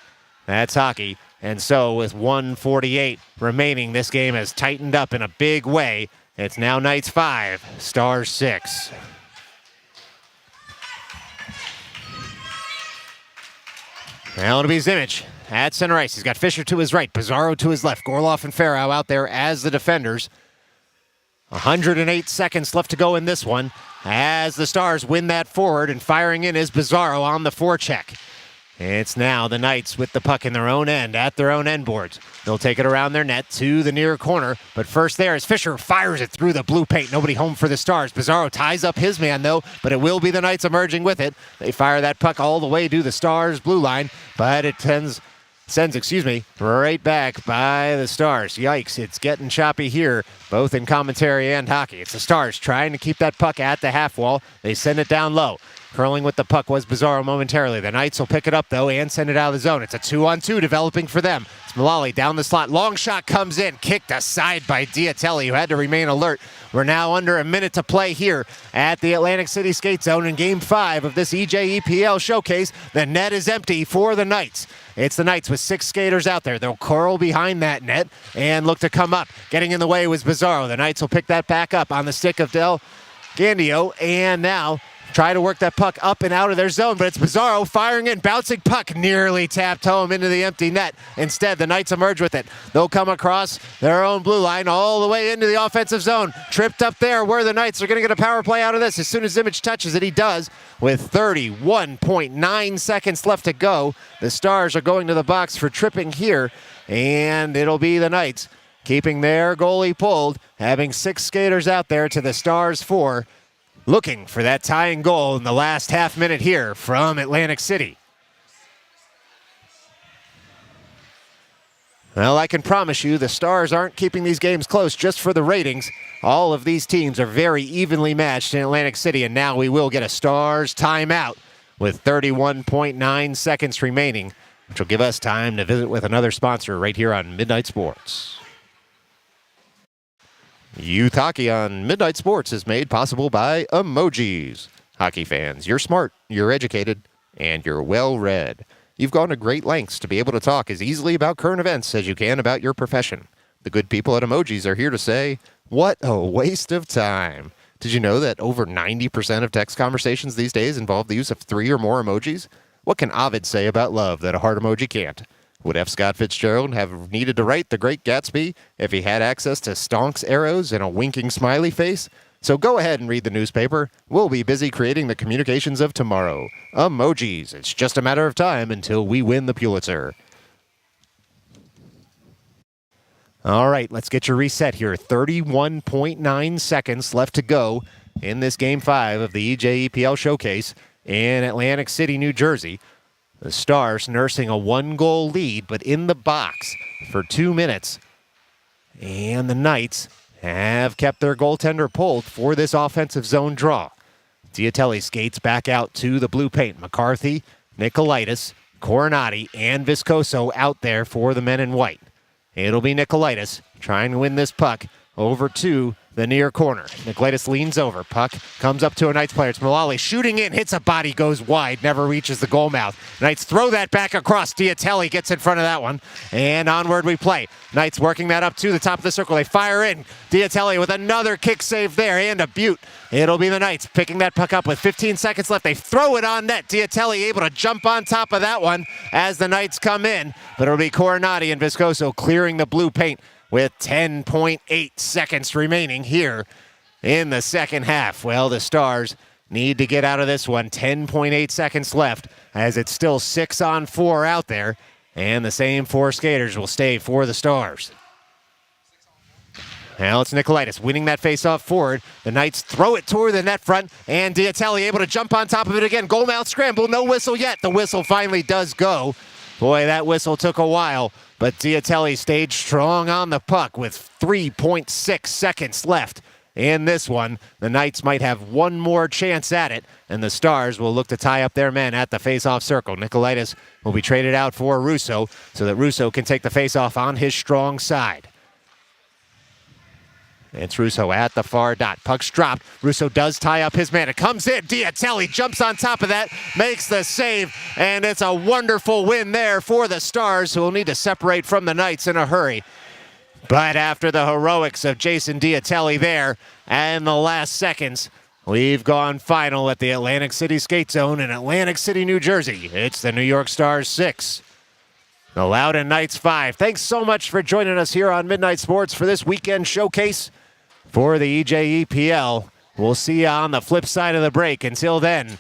That's hockey. And so with 1:48 remaining, this game has tightened up in a big way. It's now Knights 5, Stars 6. Now it'll be Zimmich at center ice. He's got Fisher to his right, Pizarro to his left, Gorloff and Farrow out there as the defenders. 108 seconds left to go in this one as the Stars win that forward, and firing in is Pizarro on the forecheck. It's now the Knights with the puck in their own end, at their own end boards. They'll take it around their net to the near corner, but first there is Fisher, fires it through the blue paint. Nobody home for the Stars. Pizarro ties up his man, though, but it will be the Knights emerging with it. They fire that puck all the way to the Stars' blue line, but it sends right back by the Stars. Yikes, it's getting choppy here, both in commentary and hockey. It's the Stars trying to keep that puck at the half wall. They send it down low. Curling with the puck was Pizarro momentarily. The Knights will pick it up, though, and send it out of the zone. It's a 2-on-2 developing for them. It's Mullally down the slot. Long shot comes in. Kicked aside by Diatelli, who had to remain alert. We're now under a minute to play here at the Atlantic City Skate Zone in Game 5 of this EJEPL showcase. The net is empty for the Knights. It's the Knights with 6 skaters out there. They'll curl behind that net and look to come up. Getting in the way was Pizarro. The Knights will pick that back up on the stick of Del Gandio, and now try to work that puck up and out of their zone, but it's Pizarro firing in, bouncing puck, nearly tapped home into the empty net. Instead, the Knights emerge with it. They'll come across their own blue line all the way into the offensive zone. Tripped up there where the Knights are going to get a power play out of this. As soon as Zimmich touches it, he does. With 31.9 seconds left to go, the Stars are going to the box for tripping here, and it'll be the Knights keeping their goalie pulled, having 6 skaters out there to the Stars 4. looking for that tying goal in the last half minute here from Atlantic City. Well, I can promise you the Stars aren't keeping these games close just for the ratings. All of these teams are very evenly matched in Atlantic City, and now we will get a Stars timeout with 31.9 seconds remaining, which will give us time to visit with another sponsor right here on Midnight Sports. Youth Hockey on Midnight Sports is made possible by Emojis. Hockey fans, you're smart, you're educated, and you're well-read. You've gone to great lengths to be able to talk as easily about current events as you can about your profession. The good people at Emojis are here to say, what a waste of time. Did you know that over 90% of text conversations these days involve the use of 3 or more emojis? What can Ovid say about love that a heart emoji can't? Would F. Scott Fitzgerald have needed to write The Great Gatsby if he had access to stonks arrows and a winking smiley face? So go ahead and read the newspaper. We'll be busy creating the communications of tomorrow. Emojis. It's just a matter of time until we win the Pulitzer. All right, let's get your reset here. 31.9 seconds left to go in this Game 5 of the EJEPL Showcase in Atlantic City, New Jersey. The Stars nursing a 1-goal lead, but in the box for 2 minutes. And the Knights have kept their goaltender pulled for this offensive zone draw. Diatelli skates back out to the blue paint. McCarthy, Nicolaitis, Coronati, and Viscoso out there for the men in white. It'll be Nicolaitis trying to win this puck over to the near corner. Nicolaitis leans over. Puck comes up to a Knights player. It's Mullally shooting in, hits a body, goes wide, never reaches the goal mouth. Knights throw that back across. Diatelli gets in front of that one, and onward we play. Knights working that up to the top of the circle. They fire in. Diatelli with another kick save there, and a beaut. It'll be the Knights picking that puck up with 15 seconds left. They throw it on net. Diatelli able to jump on top of that one as the Knights come in, but it'll be Coronati and Viscoso clearing the blue paint with 10.8 seconds remaining here in the second half. Well, the Stars need to get out of this one. 10.8 seconds left as it's still 6-on-4 out there, and the same 4 skaters will stay for the Stars. Now it's Nicolaitis winning that faceoff forward. The Knights throw it toward the net front, and Diatelli able to jump on top of it again. Goal mouth scramble, no whistle yet. The whistle finally does go. Boy, that whistle took a while, but Diatelli stayed strong on the puck with 3.6 seconds left in this one. The Knights might have one more chance at it, and the Stars will look to tie up their men at the face-off circle. Nicolaitis will be traded out for Russo so that Russo can take the face-off on his strong side. It's Russo at the far dot. Puck's dropped. Russo does tie up his man. It comes in. Diatelli jumps on top of that, makes the save, and it's a wonderful win there for the Stars, who will need to separate from the Knights in a hurry. But after the heroics of Jason Diatelli there and the last seconds, we've gone final at the Atlantic City Skate Zone in Atlantic City, New Jersey. It's the New York Stars 6, the Loudoun Knights 5. Thanks so much for joining us here on Midnight Sports for this weekend showcase for the EJEPL. We'll see you on the flip side of the break. Until then,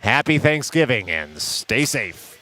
happy Thanksgiving and stay safe.